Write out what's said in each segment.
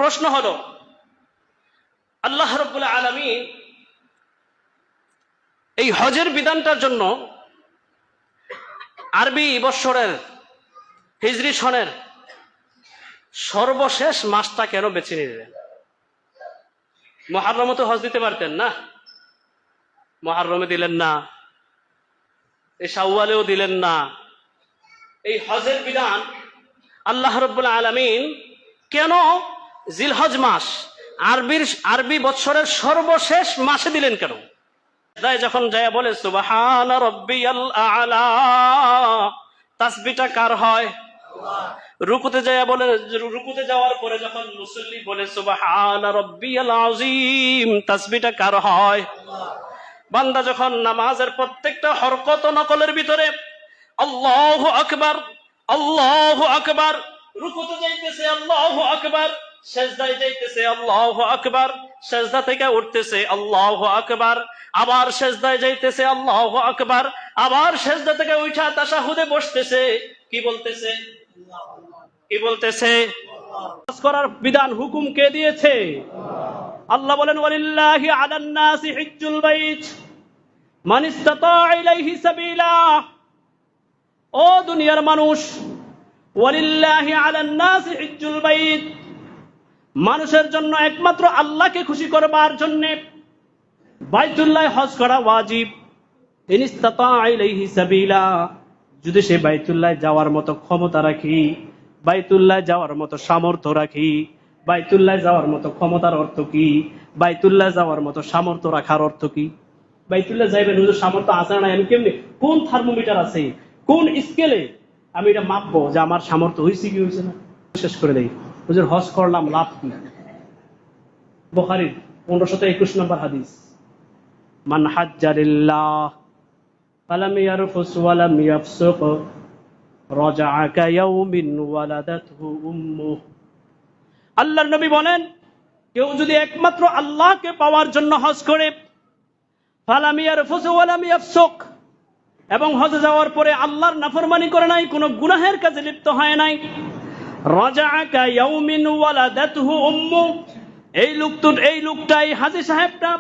প্রশ্ন হলো, আল্লাহ রাব্বুল আলামিন এই হজের বিধানটার জন্য আরবি বৎসরের হিজরি সনের সর্বশেষ মাসটা কেন বেছে নিলেন? মুহররমে তো হজ দিতে পারতেন না, মুহররমে দিলেন না, এই শাওয়ালেও দিলেন না। এই হজের বিধান আল্লাহ রাব্বুল আলামিন কেন জিলহজ মাস আরবি বৎসরের সর্বশেষ মাসে দিলেন কেন? যখন যায় বলে সুবহানা রাব্বিয়াল আ'লা, তাসবিহটা কার হয়? রুকুতে যায় বলে, রুকুতে যাওয়ার পরে যখন মুসল্লি বলে সুবহানা রাব্বিয়াল আযীম, তাসবিহটা কার হয়? বান্দা যখন নামাজের প্রত্যেকটা হরকত ও নকলের ভিতরে আল্লাহু আকবার আল্লাহু আকবার, রুকুতে যাইতেছে আল্লাহু আকবার, সেজদায় যাইতেছে আল্লাহু আকবার, সেজদা থেকে উঠতেছে আল্লাহু আকবার, আবার সেজদায় যাইতেছে আল্লাহু আকবার, আবার সেজদা থেকে উঠা তাশাহুদে বসতেছে, কি বলতেছে? কি বলতেছে? নামাজ করার বিধান হুকুম কে দিয়েছে? আল্লাহ বলেন ওয়ালিল্লাহি আলান নাসি হিজ্জুল বাইত মান ইসতাতা ইলাইহি সাবিলা। ও দুনিয়ার মানুষ, ওয়ালিল্লাহি আলান নাসি হিজ্জুল বাইত, মানুষের জন্য একমাত্র আল্লাহকে খুশি করবার জন্য বাইতুল্লাহ হজ করা ওয়াজিব। ইন ইসতাতা ইলাইহি সাবিলা, যদি সে বাইতুল্লাহ যাওয়ার মতো ক্ষমতা রাখি, বাইতুল্লাহ যাওয়ার মতো সামর্থ্য রাখি। বাইতুল্লাহ যাওয়ার মতো ক্ষমতার অর্থ কি? বাইতুল্লাহ যাওয়ার মতো সামর্থ্য রাখার অর্থ কি? বাইতুল্লাহ যাইবেন, হুজুর সামর্থ্য আছে না? আমি কেমনি, কোন থার্মোমিটার আছে, কোন স্কেলে আমি এটা মাপবো যে আমার সামর্থ্য হয়েছে কি হয়েছে না? শেষ করে দেই, হুজুর হজ করলাম, লাভ কি? বুখারীর 1521 নম্বর হাদিস, মান হাজ্জা লিল্লাহ ফালাম ইয়ারফুস ওয়ালাম ইয়াফসুক রাজাআ কায়াউমিন ওয়ালাদাতহু উম্মুহ। আল্লাহর নবী বলেন, কেউ যদি একমাত্র আল্লাহকে পাওয়ার জন্য হজ করে, ফালাম ইয়ারফুস ওয়ালাম ইয়াফসুক, এবং হজে যাওয়ার পরে আল্লাহর নাফরমানি করে নাই, কোনো গুনাহের কাজে লিপ্ত হয় নাই, রাজাআ কায়াউমিন ওয়ালাদাতহু উম্মুহ, এই লোকটাই হাজী সাহেবটা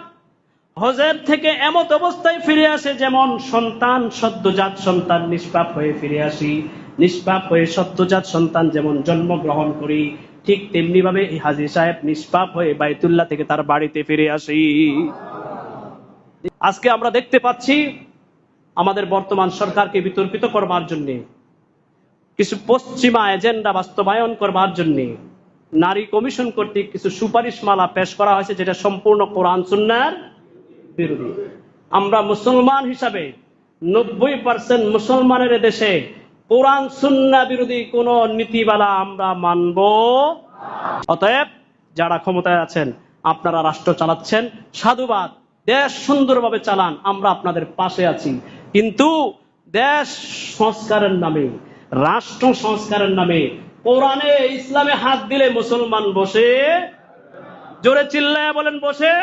হজের থেকে এমত অবস্থায় ফিরে আসে যেমন সন্তান, সদ্যজাত সন্তান নিষ্পাপ হয়ে ফিরে আসি। নিষ্পাপ হয়ে সদ্যজাত সন্তান যেমন জন্মগ্রহণ করি, ঠিক তেমনি ভাবে এই হাজী সাহেব নিষ্পাপ হয়ে বাইতুল্লাহ থেকে তার বাড়িতে ফিরে আসি। আজকে আমরা দেখতে পাচ্ছি আমাদের বর্তমান সরকারকে বিতর্কিত করবার জন্য, কিছু পশ্চিমা এজেন্ডা বাস্তবায়ন করবার জন্য নারী কমিশন কর্তৃক কিছু সুপারিশমালা পেশ করা হয়েছে, যেটা সম্পূর্ণ কোরআন সুন্নাহর বিরোধী। আমরা মুসলমান হিসাবে 90% মুসলমানের দেশে কোরআন সুন্নাহ বিরোধী কোন নীতিমালা আমরা মানব। অতএব যারা ক্ষমতায় আছেন, আপনারা রাষ্ট্র চালাচ্ছেন, সাধুবাদ, দেশ সুন্দরভাবে চালান, আমরা আপনাদের পাশে আছি। কিন্তু দেশ সংস্কারের নামে, রাষ্ট্র সংস্কারের নামে কোরআনে ইসলামে হাত দিলে মুসলমান বসে, জোরে চিল্লায়া বলেন বসে।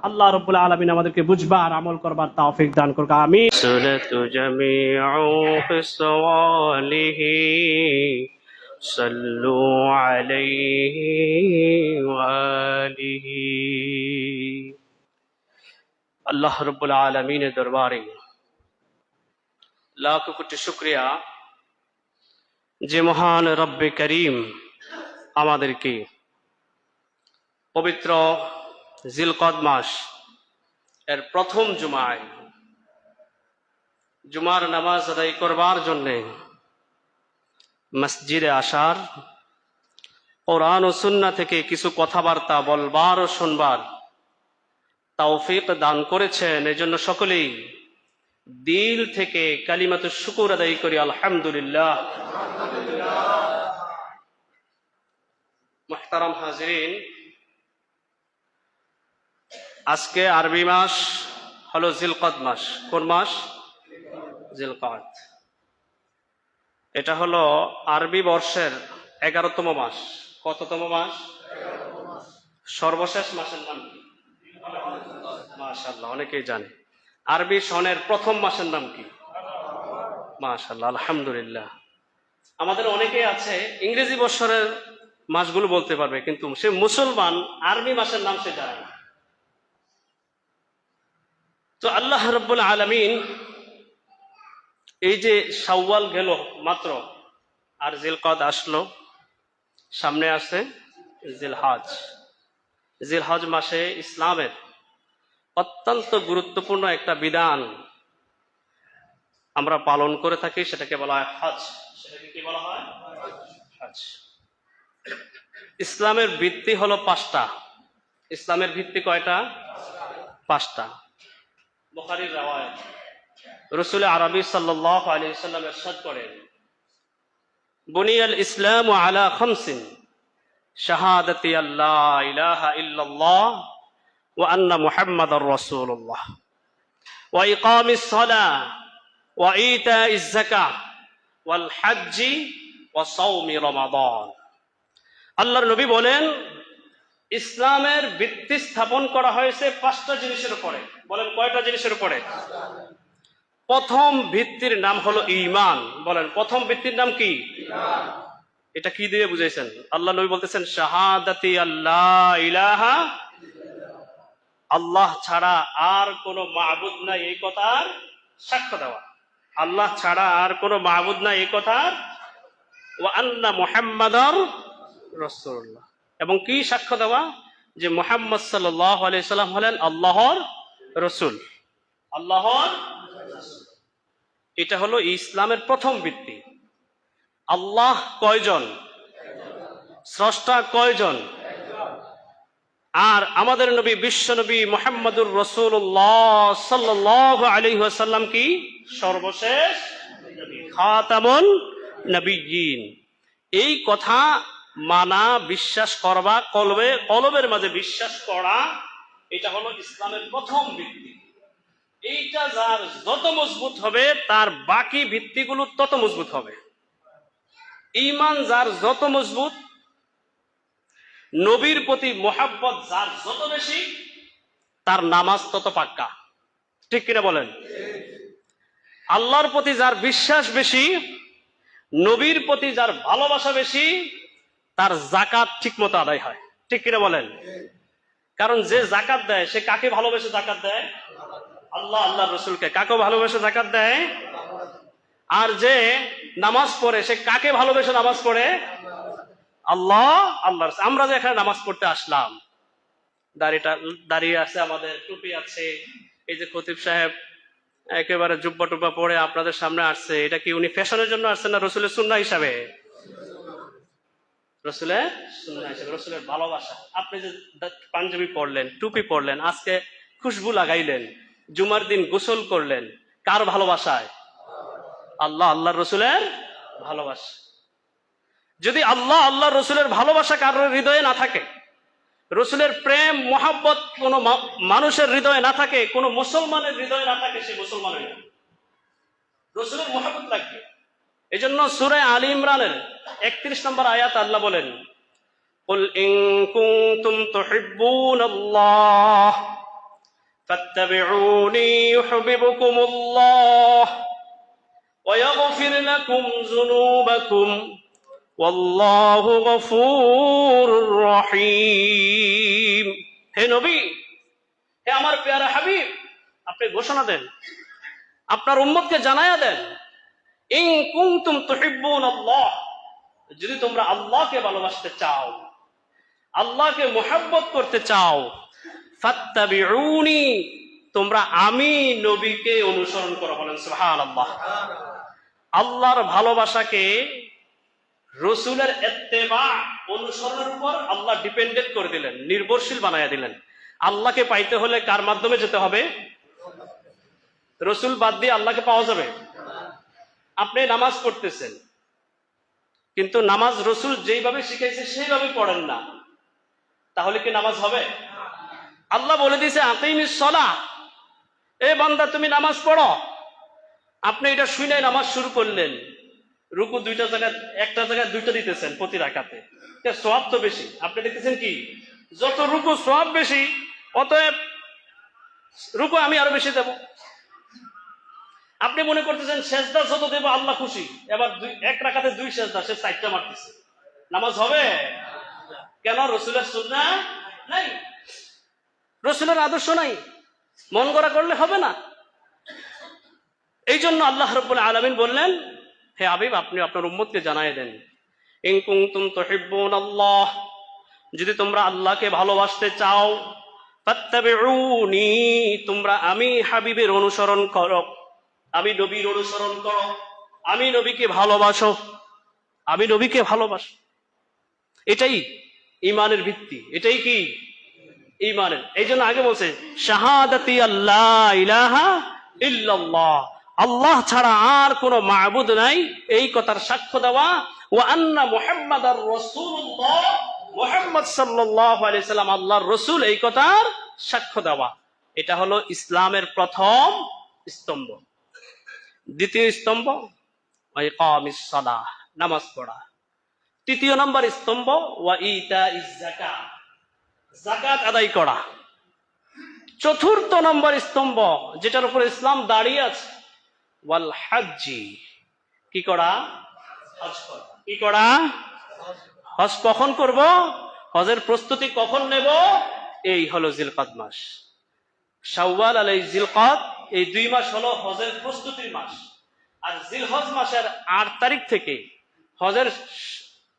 আল্লাহ রাব্বুল আলামিন আমাদেরকে বুঝবার আমল করবার তৌফিক দান করুক, আমিন। সুলাতু জামিউ ফিসওয়ালিহি সাল্লু আলাইহি ওয়া আলিহি। আল্লাহ রাব্বুল আলামিনের দরবারে লাখ কোটি শুকরিয়া যে মহান রব্বে করিম আমাদেরকে পবিত্র জিলকদ মাস এর প্রথম জুমায় জুমার নামাজ আদায় করবার জন্যে মসজিদে আসার, কোরআন ও সুন্নাহ থেকে কিছু কথাবার্তা বলবার ও শুনবার তৌফিক দান করেছেন। এজন্য সকলেই দিল থেকে কালিমাতুশ শুকর আদায় করি, আলহামদুলিল্লাহ। মুহতারাম হাজিরিন, আজকে আরবি মাস হলো জিলকদ মাস। কোন মাস? জিলকদ। এটা হলো আরবি বর্ষের 11তম মাস। কততম মাস? সর্বশেষ মাসের নাম কি? মাশাআল্লাহ, অনেকেই জানে। আরবি সনের প্রথম মাসের নাম কি? মাশাআল্লাহ, আলহামদুলিল্লাহ। আমাদের অনেকেই আছে ইংরেজি বৎসরের মাসগুলো বলতে পারবে, কিন্তু সে মুসলমান আরবি মাসের নাম সে জানে না। তো আল্লাহ রাব্বুল আলামিন এই যে শাওয়াল গেল মাত্র, আর জিলকদ আসলো, সামনে আছে জিলহজ। জিলহজ মাসে ইসলামের অত্যন্ত গুরুত্বপূর্ণ একটা বিধান আমরা পালন করে থাকি, সেটাকে বলা হয় হজ। সেটাকে কি বলা হয়? হজ। ইসলামের ভিত্তি হলো 5টা। ইসলামের ভিত্তি কয়টা? 5টা। বুখারীর রাওয়ায়াত, রাসূল আরবি সাল্লাল্লাহু আলাইহি ওয়াসাল্লাম ইরশাদ করেন, বুনিয়াল ইসলামু আলা খামসিন, শাহাদাতি আল্লা ইলাহা ইল্লাল্লাহ ওয়া আন্না মুহাম্মাদার রাসূলুল্লাহ ওয়া ইকামিস সালাহ ওয়া ইতাইজ যাকাহ ওয়াল হজ্জি ওয়া সাওমি রমাদান। আল্লাহর নবী বলেন, ইসলামের ভিত্তি স্থাপন করা হয়েছে 5টা জিনিসের উপরে। বলেন কয়টা জিনিসের উপরে? প্রথম ভিত্তির নাম হলো ঈমান। বলেন প্রথম ভিত্তির নাম কি? ঈমান। এটা কি দিয়ে বুঝাইছেন? আল্লাহ নবী বলতেছেন, শাহাদাতি আল্লাহ ইলাহা, আল্লাহ ছাড়া আর কোনো মাবুদ নাই এই কথার সাক্ষ্য দেওয়া। আল্লাহ ছাড়া আর কোনো মাবুদ নাই এই কথার, ওয়া আন্না মুহাম্মাদার রাসূলুল্লাহ, এবং কি সাক্ষ্য দেওয়া? যে মুহাম্মদ সাল্লাল্লাহু আলাইহি সাল্লাম হলেন আল্লাহর রাসূল। আল্লাহর, এটা হলো ইসলামের প্রথম ভিত্তি। আল্লাহ কয়জন? স্রষ্টা কয়জন? আর আমাদের নবী বিশ্ব নবী মুহাম্মদুর রাসূলুল্লাহ সাল্লাল্লাহু আলাইহি ওয়াসাল্লাম কি? সর্বশেষ নবী, খাতামুন নবিয়্যিন। এই কথা মানা, বিশ্বাস করবা, কলবের মাঝে বিশ্বাস করা, এটা হলো ইসলামের প্রথম ভিত্তি। এইটা যার যত মজবুত হবে তার বাকি ভিত্তিগুলো তত মজবুত হবে। ঈমান যার যত মজবুত, নবীর প্রতি মোহাব্বত যার যত বেশি, তার নামাজ তত পাক্কা। ঠিক কিনা বলেন? আল্লাহর প্রতি যার বিশ্বাস বেশি, নবীর প্রতি যার ভালোবাসা বেশি, তার যাকাত ঠিক মতো আদায় হয়। ঠিক কিনা বলেন? কারণ যে যাকাত দেয় সে কাকে ভালোবেসে যাকাত দেয়? আল্লাহ, আল্লাহর রাসূলকে। কাকে ভালোবেসে যাকাত দেয়? আর যে নামাজ পড়ে সে কাকে ভালোবেসে নামাজ পড়ে? আল্লাহ, আল্লাহর। আমরা যে এখানে নামাজ পড়তে আসলাম, দাঁড়িয়ে আছে আমাদের, টুপি আছে, এই যে খতিব সাহেব একেবারে জুব্বা টুব্বা পরে আপনাদের সামনে আসছে, এটা কি উনি ফ্যাশনের জন্য আসছেন না রাসূলের সুন্নাহ হিসাবে? রাসূলের সুন্নাহ হিসাবে, রাসূলের ভালোবাসা। আপনি যে পাঞ্জাবি পরলেন, টুপি পরলেন, আজকে খুশবু লাগাইলেন, জুমার দিন গোসল করলেন, কার ভালোবাসায়? আল্লাহ, আল্লাহর রাসূলের ভালোবাসা। যদি আল্লাহ, আল্লাহর রাসূলের ভালোবাসা কারোর হৃদয়ে না থাকে, রাসূলের প্রেম মোহাব্বত কোন মানুষের হৃদয়ে না থাকে, কোন মুসলমানের হৃদয়ে না থাকে, সে মুসলমান হয়ে যাবে। রাসূলের মোহাব্বত লাগবে। এই জন্য সূরা আলী ইমরানের 31 নম্বর আয়াত আল্লাহ বলেন, কুল ইন কুনতুম তুহিব্বুনাল্লাহ ফাত্তাবিউনি ইউহিব্বুকুমুল্লাহ ওয়া ইয়াগফির লাকুম যুনুবাকুম ওয়াল্লাহু গফুরুর রহিম। হে নবী, হে আমার প্যারা হাবিব, আপনি ঘোষণা দেন, আপনার উম্মতকে জানায়া দেন, ইন কুনতুম তুহিব্বুনাল্লাহ, যদি তোমরা আল্লাহকে ভালোবাসতে চাও, আল্লাহকে মুহাব্বত করতে চাও, ফাত্তাবিউনি, তোমরা আমি নবীকে অনুসরণ করো। বলেন সুবহানাল্লাহ। আল্লাহর ভালোবাসাকে রাসূলের ইত্তেবা, অনুসরণের উপর আল্লাহ ডিপেন্ডেন্ট করে দিলেন, নির্ভরশীল বানায়া দিলেন। আল্লাহকে পাইতে হলে কার মাধ্যমে যেতে হবে? রাসূল বাদ দিয়ে আল্লাহকে পাওয়া যাবে? আপনি নামাজ পড়তেছেন, কিন্তু নামাজ রাসূল যেইভাবে শিখাইছে সেইভাবে পড়েন না, তাহলে কি নামাজ হবে? আল্লাহ বলে দিয়েছে আকিমিস সালাহ, এ বান্দা তুমি নামাজ পড়ো। আপনি এটা শুনে নামাজ শুরু করলেন, রুকু দুইটা জায়গায়, একটা জায়গায় দুইটা দিতেছেন প্রতি রাকাতে, সওয়াব তো বেশি। আপনি দেখতেছেন কি, যত রুকু সওয়াব বেশি, অতএব রুকু আমি আরো বেশি দেব। আপনি মনে করতেছেন সেজদা যত দেব আল্লাহ খুশি, এবার এক রাকাতে 2 সেজদা, সে 4টা মারতেছে, নামাজ হবে? কেন? রসুলের সুন্নাহ নাই, রসুলের আদর্শ নাই, মন গড়া করলে হবে না। এই জন্য আল্লাহ রাব্বুল আলামিন বললেন, হে হাবিব, আপনি আপনার উম্মতকে জানায় দেন, ইন কুনতুম তুহিব্বুনাল্লাহ, যদি তোমরা আল্লাহকে ভালোবাসতে চাও, ফাত্তাবিউনি, তোমরা আমি হাবিবের অনুসরণ করো, আমি নবীর অনুসরণ করো, আমি নবীকে ভালোবাসো, আমি নবীকে ভালোবাসো। এটাই ঈমানের ভিত্তি, এটাই কি ঈমানের। এই জন্য আগে বলছে শাহাদাতি আল্লাহ ইলাহা ইল্লাল্লাহ, আল্লাহ ছাড়া আর কোন মাবুদ নাই, এই কথার সাক্ষ্য দেওয়া, ওয়া আন্না মুহাম্মাদার রাসূলুল্লাহ, মুহাম্মদ সাল্লাল্লাহু আলাইহি সাল্লাম আল্লাহর রাসূল, এই কথার সাক্ষ্য দেওয়া। এটা হলো ইসলামের প্রথম স্তম্ভ। দ্বিতীয় স্তম্ভ ইকামিস সালাহ, নামাজ পড়া। তৃতীয় নম্বর স্তম্ভ ওয়া ইতাইজ যাকাত, যাকাত আদায় করা। চতুর্থ নম্বর স্তম্ভ যেটার উপর ইসলাম দাঁড়িয়ে আছে, ওয়াল হাজ্জি, কি করা? হজ করা। কি করা? হজ কখন করব? হজের প্রস্তুতি কখন নেব? এই হলো জিলকাদ মাস, শাওয়াল আর এই জিলকাদ, এই 2 মাস হলো হজের প্রস্তুতির মাস। আর জিলহজ মাসের 8 তারিখ থেকে হজের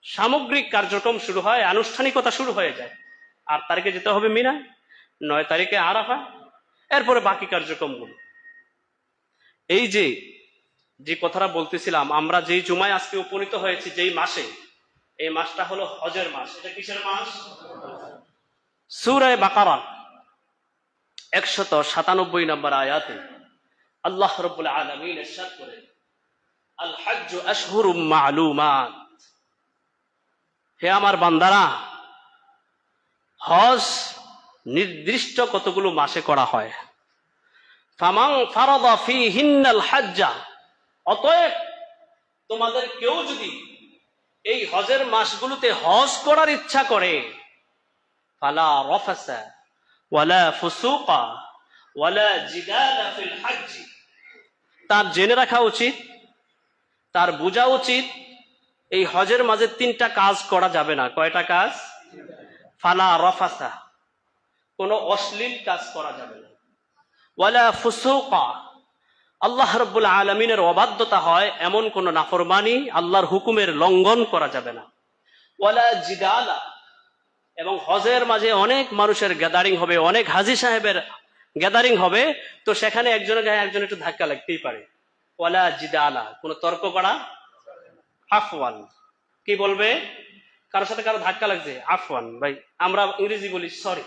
সামগ্রিক কার্যক্রম শুরু হয়, আনুষ্ঠানিকতা শুরু হয়ে যায়। 8 তারিখে যেতে হবে মিনায়, 9 তারিখে আরাফা, এরপরে বাকি কার্যক্রমগুলো। এই যে কথাটা বলতেছিলাম, আমরা যেই জুমায় আজকে উপনীত হয়েছি, যেই মাসে, এই মাসটা হলো হজের মাস। এটা কিসের মাস? সূরা বাকারা 197 নম্বর আয়াতে আল্লাহ রাব্বুল আলামিন ইরশাদ করেন, আল হজ্জু আশহুরুম মা'লুমাত, হে আমার বান্দারা, হজ নির্দিষ্ট কতগুলো মাসে করা হয়। ফামান ফারাদা ফীহিন্নাল হজ্জা, অতএব তোমাদের কেউ যদি এই হজের মাসগুলোতে হজ করার ইচ্ছা করে, ফালা রাফাসা ওয়ালা ফুসুকা ওয়ালা জিদালা ফিল হজ্জ, তার জেনে রাখা উচিত, তার বোঝা উচিত, এই হজের মাঝে 3টা কাজ করা যাবে না। কয়টা কাজ? ফালা রাফাসা, কোনো অশ্লীল কাজ করা যাবে না, ওয়ালা ফুসুকা, আল্লাহ রাব্বুল আলামিনের অবাধ্যতা হয় এমন কোন নাফরমানি, আল্লাহর হুকুমের লঙ্ঘন করা যাবে না, ওয়ালা জিদালা, এবং হজের মাঝে অনেক মানুষের গ্যাদারিং হবে, অনেক হাজী সাহেবের গ্যাদারিং হবে, তো সেখানে একজনের গায়ে একজন একটু ধাক্কা লাগতেই পারে। ওয়ালা জিদালা, কোন তর্ক করা, আফওয়ান, কি বলবে? কারোর সাথে কারো ধাক্কা লাগছে, আফওয়ান, ভাই, আমরা ইংরেজি বলি সরি,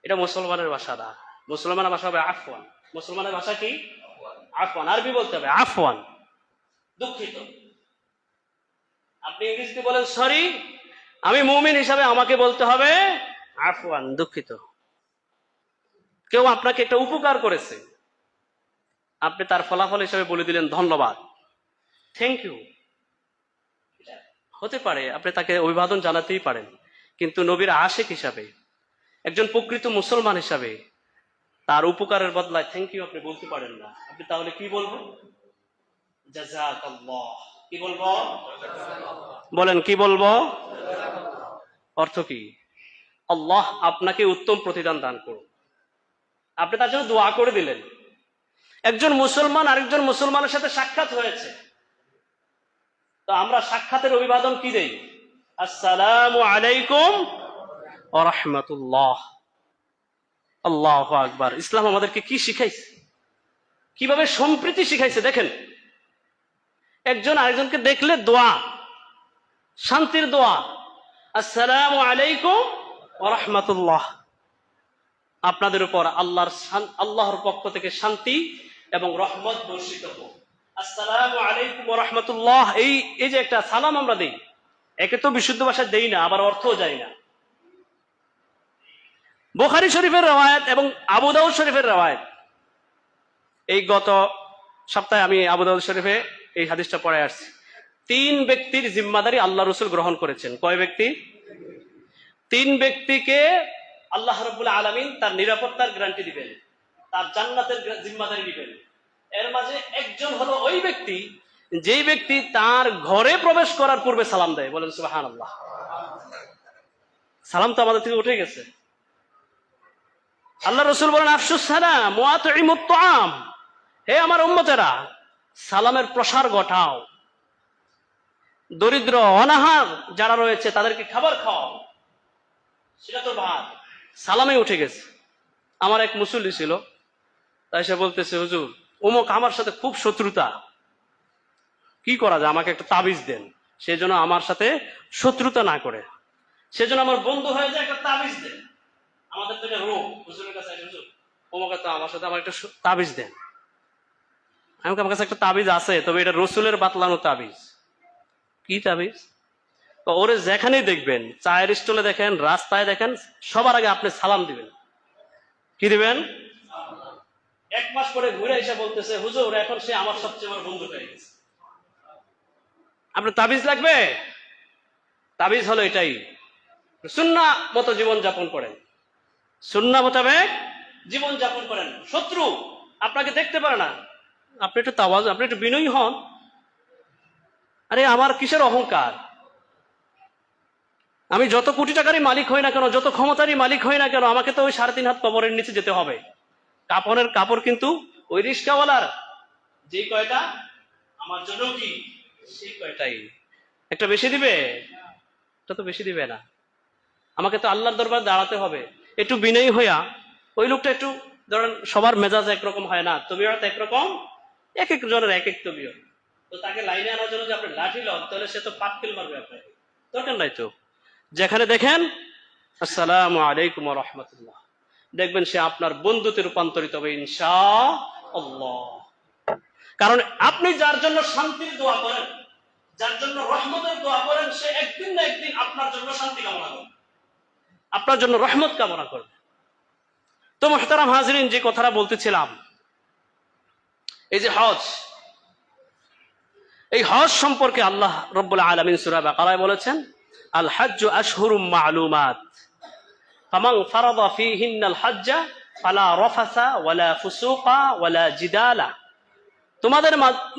এটা মুসলমানের ভাষা না, মুসলমানের ভাষা হবে আফওয়ান। মুসলমানের ভাষা কি? আফওয়ান। আরবি বলতে হবে আফওয়ান, দুঃখিত। আপনি ইংরেজিতে বলেন সরি, আমি মুমিন হিসাবে আমাকে বলতে হবে আফওয়ান, দুঃখিত। কেউ আপনাকে একটা উপকার করেছে, আপনি তার ফলাফল হিসাবে বলে দিলেন ধন্যবাদ, থ্যাংক ইউ। হতে পারে আপনি তাকে অভিবাদন জানাতেই পারেন, কিন্তু নবীর আশিক হিসাবে, একজন প্রকৃত মুসলমান হিসাবে তার উপকারের বদলায় থ্যাংক ইউ আপনি বলতে পারেন না। আপনি তাহলে কি বলবো? জাযাকাল্লাহ। কি বলবো? বলেন, কি বলবো? অর্থ কি? আল্লাহ আপনাকে উত্তম প্রতিদান দান করুন। আপনি তার জন্য দোয়া করে দিলেন। একজন মুসলমান আরেকজন মুসলমানের সাথে সাক্ষাৎ হয়েছে, তো আমরা সাক্ষাতের অভিবাদন কি দেই? আসসালামু আলাইকুম ওয়া রাহমাতুল্লাহ। আল্লাহু আকবার। ইসলাম আমাদেরকে কি শিখাইছে, কিভাবে সম্প্রীতি শিখাইছে দেখেন। একজন আরেকজনকে দেখলে দোয়া, শান্তির দোয়া, আসসালামু আলাইকুম ওয়া রাহমাতুল্লাহ। আপনাদের উপর আল্লাহর পক্ষ থেকে শান্তি এবং রহমত বর্ষিত হোক। আসসালামু আলাইকুম ওয়া রাহমাতুল্লাহ, এই যে একটা সালাম আমরা দেই, একে তো বিশুদ্ধ ভাষায় দেই না, আবার অর্থও জানি না। বুখারী শরীফের রওয়ায়াত এবং আবু দাউদ শরীফের রওয়ায়াত, এই গত সপ্তাহে আমি আবু দাউদ শরীফে এই হাদিসটা পড়ে আসছি। 3 ব্যক্তির জিম্মাদারি আল্লাহ রাসূল গ্রহণ করেছেন। কয় ব্যক্তি? 3 ব্যক্তিকে আল্লাহ রাব্বুল আলামিন তার নিরাপত্তার গ্যারান্টি দিবেন, তার জান্নাতের জিম্মাদারি দিবেন। এর মাঝে একজন হলো ওই ব্যক্তি, যেই ব্যক্তি তার ঘরে প্রবেশ করার পূর্বে সালাম দেয়। বলেন সুবহানাল্লাহ। সালাম তো আমাদের থেকে উঠে গেছে। আল্লাহ রসুল বলেন আফসুস সালাম ওয়া আতইমুত তাআম, হে আমার উম্মতেরা সালামের প্রসার ঘটাও, দরিদ্র অনাহার যারা রয়েছে তাদেরকে খাবার খাও। সেটা তো ভাত, সালামে উঠে গেছে। আমার এক মুসল্লি ছিল, তাই সে বলতেছে হুজুর অমুক আমার সাথে খুব শত্রুতা, কি করা যায়, আমাকে একটা তাবিজ দেন, সেজন্য আমার সাথে শত্রুতা না করে, সেজন্য আমার বন্ধু হয়ে যায়, একটা তাবিজ দেন। আমাদের তো এটা রোগ, হুজুরের কাছে হুজুর অমুক তো আমার সাথে আমার একটা তাবিজ দেন। আমার কাছে একটা তাবিজ আছে, তবে এটা রসুলের বাতলানো তাবিজ। কি তাবিজ? ওরে যেখানেই দেখবেন, চায়ের স্টলে দেখেন, রাস্তায় দেখেন, সবার আগে আপনি সালাম দিবেন। কি দিবেন? এক মাস পরে ঘুরে এসে বলতেছে হুজুর এখন সে আমার সবচেয়ে বড় বন্ধু হয়ে গেছে। আপনার তাবিজ লাগবে? তাবিজ হলো এটাই, সুন্নাহ মতো জীবন যাপন করেন, সুন্নাহ মোতাবেক জীবন যাপন করেন। শত্রু আপনাকে দেখতে পারে না, আপনি একটু তাওয়াজ, আপনি একটু বিনয়ী হন। আরে আমার কিসের অহংকার? আমি যত কোটি টাকারই মালিক হই না কেন, যত ক্ষমতারই মালিক হই না কেন, আমাকে তো ওই 3.5 হাত কবরের নিচে যেতে হবে। কাপড়ের কাপড় কিন্তু ওই রিস্কাওয়ালার যে কয়টা, আমার জন্য কি সেই কয়টাই। একটা বেশি দিবে? এটা তো বেশি দিবে না। আমাকে তো আল্লাহর দরবার দাঁড়াতে হবে, একটু বিনয়ী হইয়া। ওই লোকটা একটু ধরেন সবার মেজাজ একরকম হয় না, তবিয়ত একরকম, এক এক জনের এক এক তবিয়ত। তো তাকে লাইনে আনার জন্য যে আপনি লাঠি লন, তাহলে সে তো পাটকেল মারবে আপনাকে, দরকার নাই তো। যেখানে দেখেন আসসালামু আলাইকুম ওয়া রাহমাতুল্লাহ, দেখবেন সে আপনার বন্ধুতে রূপান্তরিত হবে ইনশাআল্লাহ। কারণ আপনি যার জন্য শান্তির দোয়া করেন, যার জন্য রহমতের দোয়া করেন, সে একদিন না একদিন আপনার জন্য শান্তি কামনা করবে, আপনার জন্য রহমত কামনা করবে। তো মুহতারাম হাজরিন, যে কথাটা বলতেছিলাম, এই যে হজ, এই হজ সম্পর্কে আল্লাহ রাব্বুল আলামিন সূরা বাকারায় বলেছেন আল হাজ্জু আশহুরুম মা'লুমাত ফামান ফারাদা ফীহিন্নাল হাজ্জা ফালা রাফাসা ওয়ালা ফুসুকা ওয়ালা জিদালা। তোমাদের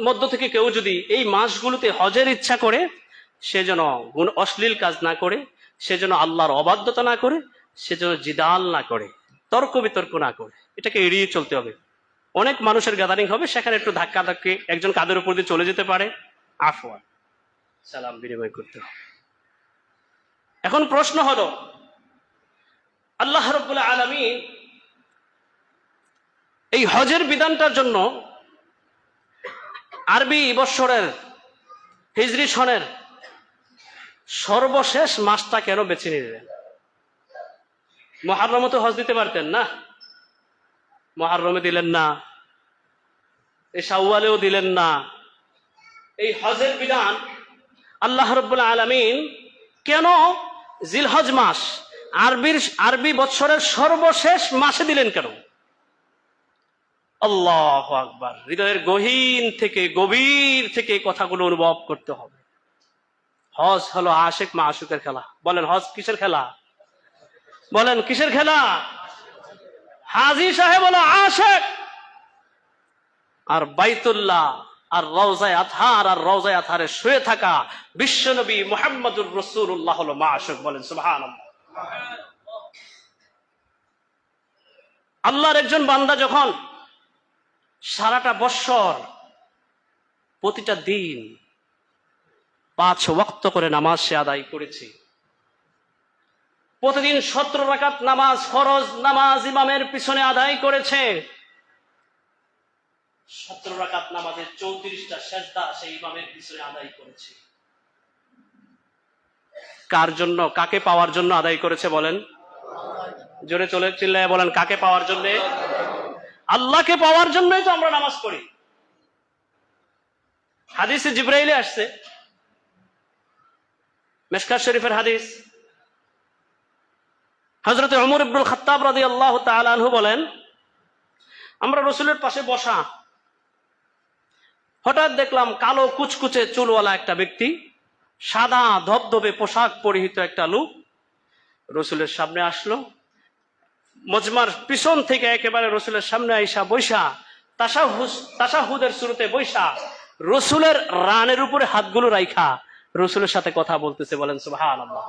মধ্য থেকে কেউ যদি এই মাসগুলোতে হজের ইচ্ছা করে, সে যেন অশ্লীল কাজ না করে, সে যেন আল্লাহর অবাধ্যতা না করে, সে যেন জিদাল না করে, তর্ক বিতর্ক না করে, এটাকে এড়িয়ে চলতে হবে। অনেক মানুষের গ্যাদারিং হবে, সেখানে একটু ধাক্কা ধাক্কি, একজন কাদের উপর দিয়ে চলে যেতে পারে, আফওয়ান সালাম বিনিময় করতে হবে। এখন প্রশ্ন হলো, আল্লাহ রাব্বুল আলামিন এই হজের বিধানটার জন্য আরবি বৎসরের হিজরি সনের সর্বশেষ মাসটা কেন বেছে নিলেন? মুহররমে তো হজ দিতে পারতেন না, মুহররমে দিলেন না, এই শাওয়ালেও দিলেন না। এই হজের বিধান আল্লাহ রাব্বুল আলামিন কেন জিলহজ মাস, আরবি বৎসরের সর্বশেষ মাসে দিলেন কেন? আল্লাহু আকবার। হৃদয়ের গহীন থেকে, গভীর থেকে কথাগুলো অনুভব করতে হবে। হজ হলো আশিক মাশুকের খেলা। বলেন হজ কিসের খেলা? বলেন কিসের খেলা? হাজী সাহেব হলো আশিক, আর বাইতুল্লাহ আর রওজায়ে আতহার, আর রওজায়ে আতহারে শুয়ে থাকা বিশ্বনবী মুহাম্মদুর রাসূলুল্লাহ হলো মাশুক। বলেন সুবহানাল্লাহ। আল্লাহর একজন বান্দা যখন সারাটা বৎসর প্রতিটা দিন 5 ওয়াক্ত করে নামাজ সে আদায় করেছে, প্রতিদিন 17 রাকাত নামাজ, ফরজ নামাজ ইমামের পিছনে আদায় করেছে, 17 রাকাত নামাজের 34টা সেজদা সেই ইমামের পিছনে আদায় করেছে। কার জন্য, কাকে পাওয়ার জন্য আদায় করেছে? বলেন জোরে, চলে চিল্লায় বলেন, কাকে পাওয়ার জন্য? আল্লাহকে পাওয়ার জন্যই তো আমরা নামাজ পড়ি। হাদিসে জিবরাইলে আসছে, মিশকাত শরীফের হাদিস, হযরত ওমর ইবনুল খাত্তাব রাদিয়াল্লাহু তাআলা আনহু বলেন, আমরা রাসূলের পাশে বসা, হঠাৎ দেখলাম কালো কুচকুচে চুলওয়ালা একটা ব্যক্তি, সাদা ধবধবে পোশাক পরিহিত একটা লোক রাসূলের সামনে আসলো। মজমার পিছন থেকে একেবারে রাসূলের সামনে আইসা বৈশা, তাশাহুদের শুরুতে বৈশা, রাসূলের রানের উপরে হাতগুলো রাইখা রাসূলের সাথে কথা বলতেছে। বলেন সুবহানাল্লাহ।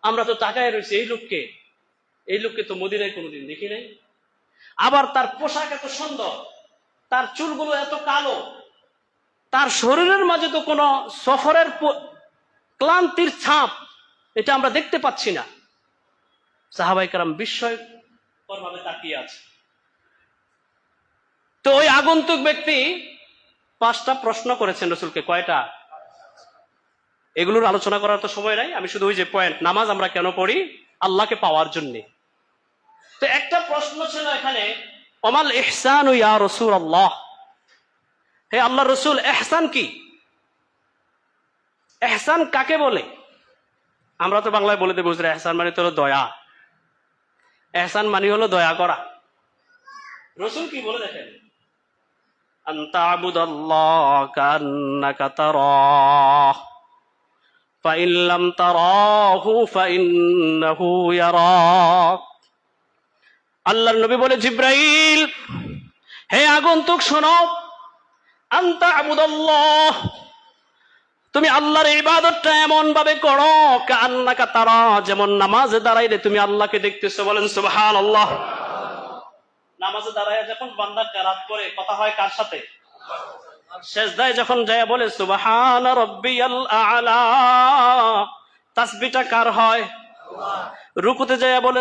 আমরা তো তাকায় রয়েছি এই লোককে তো মদিনায় কোনোদিন দেখি নাই। আবার তার পোশাক এত সুন্দর, তার চুলগুলো এত কালো, তার শরীরের মাঝে তো কোনো সফরের ক্লান্তির ছাপ এটা আমরা দেখতে পাচ্ছি না। সাহাবায়ে কেরাম বিস্ময়কর ভাবে তাকিয়ে আছে। তো ওই আগন্তুক ব্যক্তি 5টা প্রশ্ন করেছেন রসুলকে। কয়টা? এগুলোর আলোচনা করার তো সময় নাই, আমি শুধু ওই যে পয়েন্ট, নামাজ আমরা কেন পড়ি? আল্লাহকে পাওয়ার জন্য। তো একটা প্রশ্ন ছিল এখানে, অমাল ইহসান ইয়া রাসূলুল্লাহ, হে আল্লাহ রসুল, ইহসান কি? ইহসান কাকে বলে? আমরা তো বাংলায় বলে দেবো ইহসান মানে তো দয়া, ইহসান মানে হলো দয়া করা। রসুল কি বলে দেখেন, আন তা'বুদাল্লাহ কান্নাকা তারাহ ফাইন লাম তারাহু ফাইন্নাহু ইয়ারাক। আল্লাহর নবী বলে, জিব্রাইল, হে আগন্তুক শোনো, আন তা'বুদাল্লাহ, তুমি আল্লাহর ইবাদতটা এমন ভাবে করো কান্নাকা তারা, যেমন নামাজে দাঁড়াইলে তুমি আল্লাহকে দেখতেছো। বলেন সুবহানাল্লাহ। নামাজে দাঁড়ায় যখন বান্দা কেরাত করে, কথা হয় কার সাথে? সেজদায় যখন যায় বলে সুবহানা রাব্বিয়াল আ'লা, তাসবিহটা কার হয়? রুকুতে যায় বলে,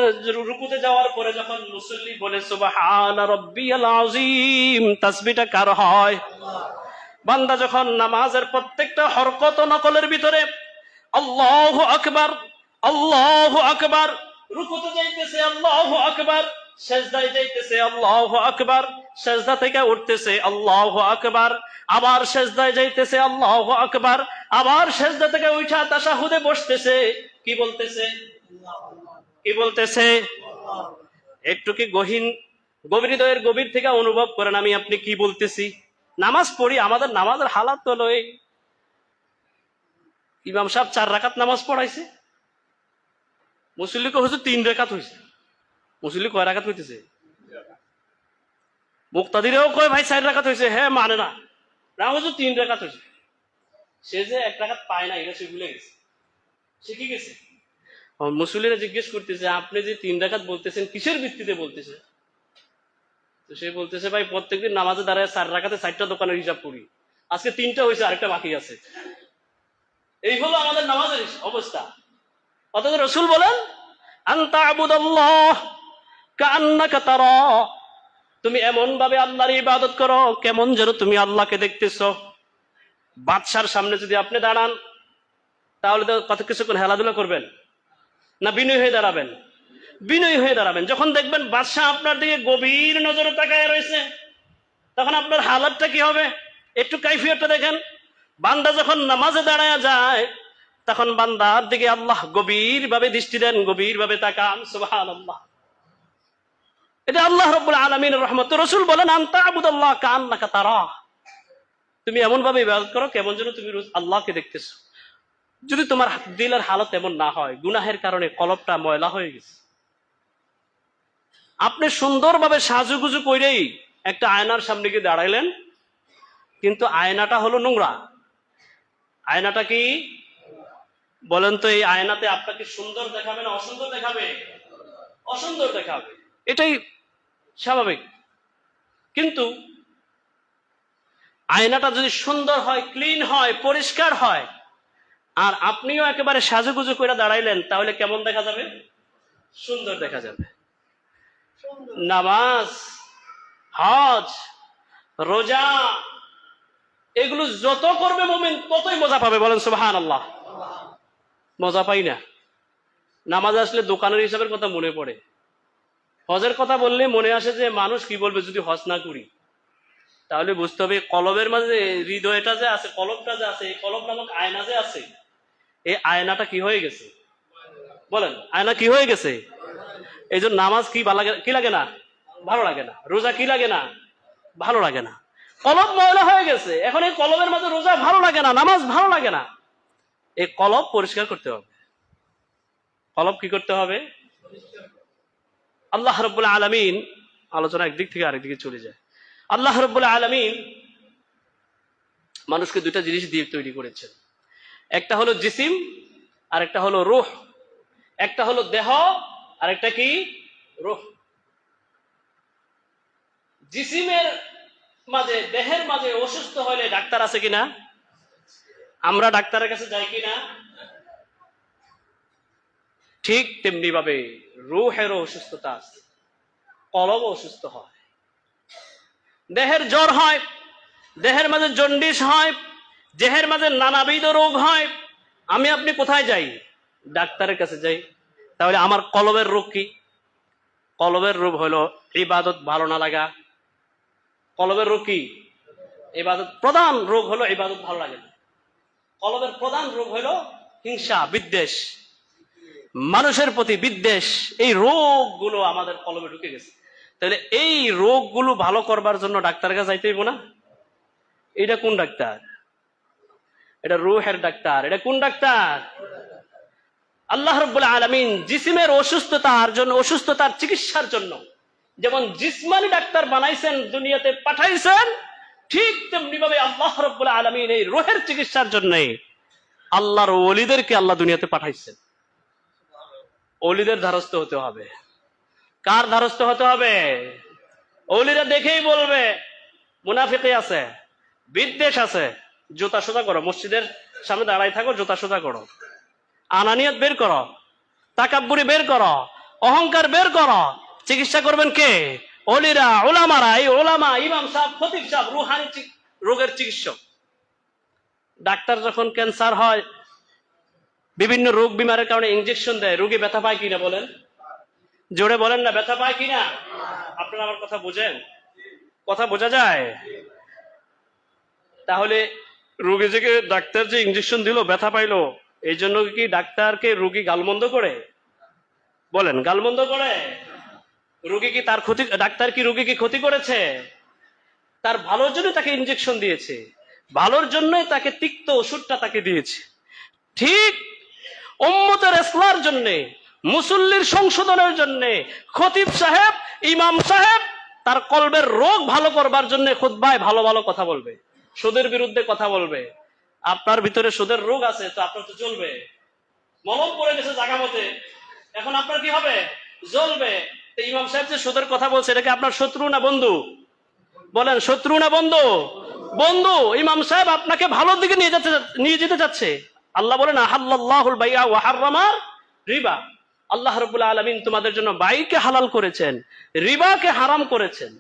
রুকুতে যাওয়ার পরে যখন মুসল্লি বলে সুবহানা রাব্বিয়াল আযীম, তাসবিহটা কার হয়? বান্দা যখন নামাজের প্রত্যেকটা হরকত নকলের ভিতরে আল্লাহু আকবার, আল্লাহু আকবার, রুকুতে যাইতেছে আল্লাহু আকবার, সেজদায় যাইতেছে আল্লাহু আকবার, সেজদা থেকে উঠতেছে আল্লাহু আকবার, আবার সেজদায় যাইতেছে আল্লাহু আকবার, আবার সেজদা থেকে উঠা তাশাহুদে বসতেছে, কি বলতেছে? কি বলতেছে? একটু কি গভীর হৃদয়ের গভীর থেকে অনুভব করেন আমি আপনি কি বলতেছি? নামাজ পড়ি, আমাদের নামাজের হালাত হলো এই, ইমাম সাহেব 4 রাকাত নামাজ পড়াইছে, মুসল্লিকে হুজুর 3 রাকাত হয়েছে। মুসল্লি কয় রাকাত হইতেছে? মুক্তাদিরেও কয় ভাই 4 রাকাত হয়েছে, হ্যাঁ মানে না, না হুজুর 3 রাকাত হয়েছে। সে যে 1 রাকাত পায় না এটা সে ভুলে গেছে, সে কি গেছে। মুসল্লিরা জিজ্ঞেস করতেছে, আপনি যে 3 রাকাত বলতেছেন কিসের ভিত্তিতে বলতেছে? তো সে বলতেছে, ভাই প্রত্যেকদিন নামাজে দাঁড়ায় 4 রাকাতে 4টা দোকানের হিসাব করি, আজকে 3টা হয়েছে, আরেকটা বাকি আছে। এই হলো আমাদের নামাজের অবস্থা। অথচ রসুল বলেন আন তা'বুদাল্লাহ কান্নাকা তারা, তুমি এমন ভাবে আল্লাহর ইবাদত করো কেমন যেন তুমি আল্লাহকে দেখতেছো। বাদশার সামনে যদি আপনি দাঁড়ান, তাহলে তো কত কিছুক্ষণ হেলাধুলা করবেন না বিনয়ী হয়ে দাঁড়াবেন? বিনয়ী হয়ে দাঁড়াবেন। যখন দেখবেন বাদশাহ আপনার দিকে গভীর নজরে তাকায় রয়েছে, তখন আপনার হালাতটা কি হবে একটু কাইফিয়তটা দেখেন। বান্দা যখন নামাজে দাঁড়ায় যায়, তখন বান্দার দিকে আল্লাহ গভীর ভাবে দৃষ্টি দেন, গভীর ভাবে তাকান। সুবহানাল্লাহ। এটা আল্লাহ রাব্বুল আলামিনের রহমত। রাসূল বলেন আন তা'বুদাল্লাহ কান্নাকা তারা, তুমি এমন ভাবে ইবাদত করো কেমন যেন তুমি আল্লাহকে দেখতেছো। যদি তোমার দিলের হালত এমন না হয়, গুনাহের কারণে কলবটা ময়লা হয়ে গেছে, আপনি সুন্দরভাবে সাজুগুজু কইরেই একটা আয়নার সামনে গিয়ে দাঁড়াইলেন, কিন্তু আয়নাটা হলো নোংরা। আয়নাটা কি বলেন তো? এই আয়নাতে আপনাকে সুন্দর দেখাবে না অসুন্দর দেখাবে? অসুন্দর দেখাবে, এটাই স্বাভাবিক। কিন্তু আয়নাটা যদি সুন্দর হয়, ক্লিন হয়, পরিষ্কার হয়, আর আপনিও একেবারে সাজুগুজু করে দাঁড়াইলেন, তাহলে কেমন দেখা যাবে? সুন্দর দেখা যাবে। নামাজ, হজ, রোজা এগুলো যত করবে মুমিন ততই মজা পাবে। বলেন সুবহানাল্লাহ। মজা পাই না। নামাজ আসলে দোকানের হিসাবের কথা মনে পড়ে, হজের কথা বললে মনে আসে যে মানুষ কি বলবে যদি হজ না করি। তাহলে বুঝতে হবে কলবের মাঝে হৃদয়টা যে আছে, কলবটা যে আছে, এই কলব নামক আয়না যে আছে, এই আয়নাটা কি হয়ে গেছে? বলেন আয়না কি হয়ে গেছে? এই জন্য নামাজ কি লাগে না? ভালো লাগে না। রোজা কি লাগে না? ভালো লাগে না। কলব ময়লা হয়ে গেছে, এখন এই কলবের মাঝে রোজা ভালো লাগে না, নামাজ ভালো লাগে না। এই কলব পরিষ্কার করতে হবে। কলব কি করতে হবে? আল্লাহ রাব্বুল আলামিন, আলোচনা একদিক থেকে আরেকদিকে চলে যায়। আল্লাহ রাব্বুল আলামিন মানুষকে 2টা জিনিস দিয়ে তৈরি করেছেন, একটা হলো জিসিম আর একটা হলো রূহ। একটা হলো দেহ আর একটা কি রূহ। জিসিমের মাঝে, দেহের মাঝে অসুস্থ হলে ডাক্তার আছে কিনা? আমরা ডাক্তারের কাছে যাই কিনা? ঠিক তেমনি ভাবে রূহেরও অসুস্থতা আছে, কলবও অসুস্থ হয়। দেহের জ্বর হয়, দেহের মাঝে জন্ডিস হয়, দেহের মাঝে নানাবিধ রোগ হয়, আমি আপনি কোথায় যাই? ডাক্তারের কাছে যাই। তাহলে আমার কলবের রোগ কি? কলবের রোগ হলো ইবাদত ভালো না লাগা। কলবের রোগ কি? ইবাদত। প্রধান রোগ হলো ইবাদত ভালো লাগে না। কলবের প্রধান রোগ হলো হিংসা, বিদ্বেষ, মানুষের প্রতি বিদ্বেষ। এই রোগগুলো আমাদের কলবে ঢুকে গেছে। তাহলে এই রোগগুলো ভালো করবার জন্য ডাক্তারের কাছে যাইতে হইব না? এটা কোন ডাক্তার? এটা রূহের ডাক্তার। এটা কোন ডাক্তার? আল্লাহ রাব্বুল আলামিন জিসিমের অসুস্থতার জন্য, অসুস্থতার চিকিৎসার জন্য যেমন জিসমানি ডাক্তার বানাইছেন, দুনিয়াতে পাঠাইছেন, ঠিক তেমনি ভাবে আল্লাহ রাব্বুল আলামিন এই রূহের চিকিৎসার জন্য আল্লাহর ওলিদেরকে আল্লাহ দুনিয়াতে পাঠাইছেন। ওলিদের ধারস্থ হতে হবে। কার ধারস্থ হতে হবে? ওলিরা দেখেই বলবে মুনাফিকি আছে, বিদ্বেষ আছে, জুতা সোজা করো, মসজিদের সামনে দাঁড়াই থাকো, জুতা সোজা করো, আনানিয়ত বের করো, তাকাব্বুরি বের করো, অহংকার বের করো। চিকিৎসা করবেন কে? ওলিরা, ওলামারা। এই ওলামা, ইমাম সাহেব, খতিব সাহেব রুহানি রোগের চিকিৎসক। ডাক্তার যখন ক্যান্সার হয়, বিভিন্ন রোগ বিমারের কারণে ইনজেকশন দেয়, রোগী ব্যথা পায় কিনা বলেন? জোরে বলেন না, ব্যথা পায় কিনা? আপনারা আমার কথা বুঝেন? কথা বোঝা যায়? তাহলে রোগী যে ডাক্তার যে ইনজেকশন দিল, ব্যথা পাইলো, এই জন্য কি ডাক্তারকে রোগী গালমন্দ করে? বলেন, গালমন্দ করে? রোগী কি তার ক্ষতি? ডাক্তার কি রোগীকে ক্ষতি করেছে? তার ভালোর জন্য তাকে ইনজেকশন দিয়েছে, ভালোর জন্যই তাকে তিক্ত ওষুধটা তাকে দিয়েছে। ঠিক উম্মতের ইসলার জন্য, মুসল্লির সংশোধনের জন্য খতিব সাহেব, ইমাম সাহেব তার কলবের রোগ ভালো করবার জন্য খুতবায় ভালো ভালো কথা বলবে, সুদের বিরুদ্ধে কথা বলবে। আপনার ভিতরে সুদের রোগ আছে, তো আপনার তো চলবে। মলম পড়ে গেছে জায়গা মতে, এখন আপনার কি হবে? জ্বলবে। ইমাম সাহেব যে সুদের কথা বলছে, এটা কি আপনার শত্রু না বন্ধু? বলেন, শত্রু না বন্ধু? বন্ধু। ইমাম সাহেব আপনাকে ভালোর দিকে নিয়ে যেতে চাচ্ছে। আল্লাহ বলেন আহাল্লাল্লাহুল বাইআ ওয়া হাররামা রিবা। আল্লাহ রাব্বুল আলামিন তোমাদের জন্য বাইকে হালাল করেছেন, রিবাকে হারাম করেছেন।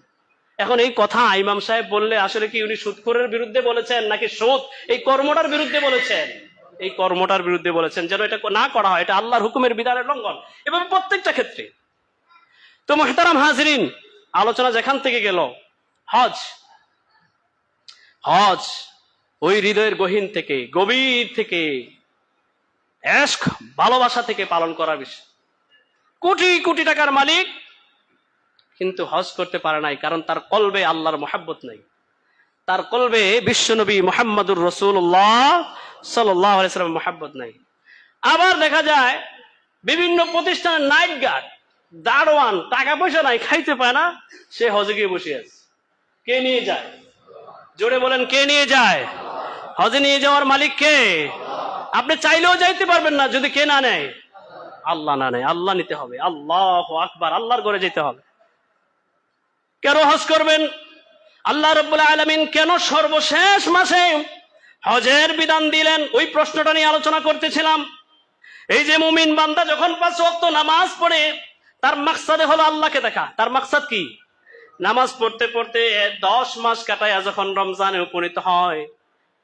এখন এই কথা ইমাম সাহেব বললে আসলে কি উনি সুদখোরের বিরুদ্ধে বলেছেন, নাকি সুদ এই কর্মটার বিরুদ্ধে বলেছেন? এই কর্মটার বিরুদ্ধে বলেছেন, যেন এটা না করা হয়। এটা আল্লাহর হুকুমের বিধানের লঙ্ঘন। এভাবে প্রত্যেকটা ক্ষেত্রে। তো মুহতারাম হাজিরিন, আলোচনা যেখান থেকে গেল, হজ। হজ ওই হৃদয়ের গহীন থেকে, গভীর থেকে, ইশক, ভালোবাসা থেকে পালন করার বিষয়। কোটি কোটি টাকার মালিক, কিন্তু হজ করতে পারে নাই, কারণ তার কলবে আল্লাহর মহাব্বত নাই। তার কলবে বিশ্বনবী মুহাম্মদুর রাসূলুল্লাহ সাল্লাল্লাহু আলাইহি ওয়াসাল্লামের মহাব্বত নাই। আবার দেখা যায় বিভিন্ন প্রতিষ্ঠানের নাইট গার্ড, দারোয়ান, টাকা পয়সা নাই, খাইতে পায় না, সে হজে গিয়ে বসে আছে। কে নিয়ে যায়? জোরে বলেন, কে নিয়ে যায়? হজে নিয়ে যাওয়ার মালিক কে? আপনি চাইলেও যাইতে পারবেন না যদি কে না নেয়। আল্লাহ না নেয়, আল্লাহ নিতে হবে। আল্লাহু আকবার, আল্লাহর ঘরে যেতে হবে। কেন হজ করবেন? আল্লাহ রাব্বুল আলামিন কেন সর্বশেষ মাসে হজের বিধান দিলেন? ওই প্রশ্নটা নিয়ে আলোচনা করতেছিলাম। এই যে মুমিন বান্দা যখন 5 ওয়াক্ত নামাজ পড়ে, তার মাকসাদে হলো আল্লাহকে দেখা। তার মাকসাদ কি? নামাজ পড়তে পড়তে 10 মাস কাটায় যখন রমজানে উপনীত হয়,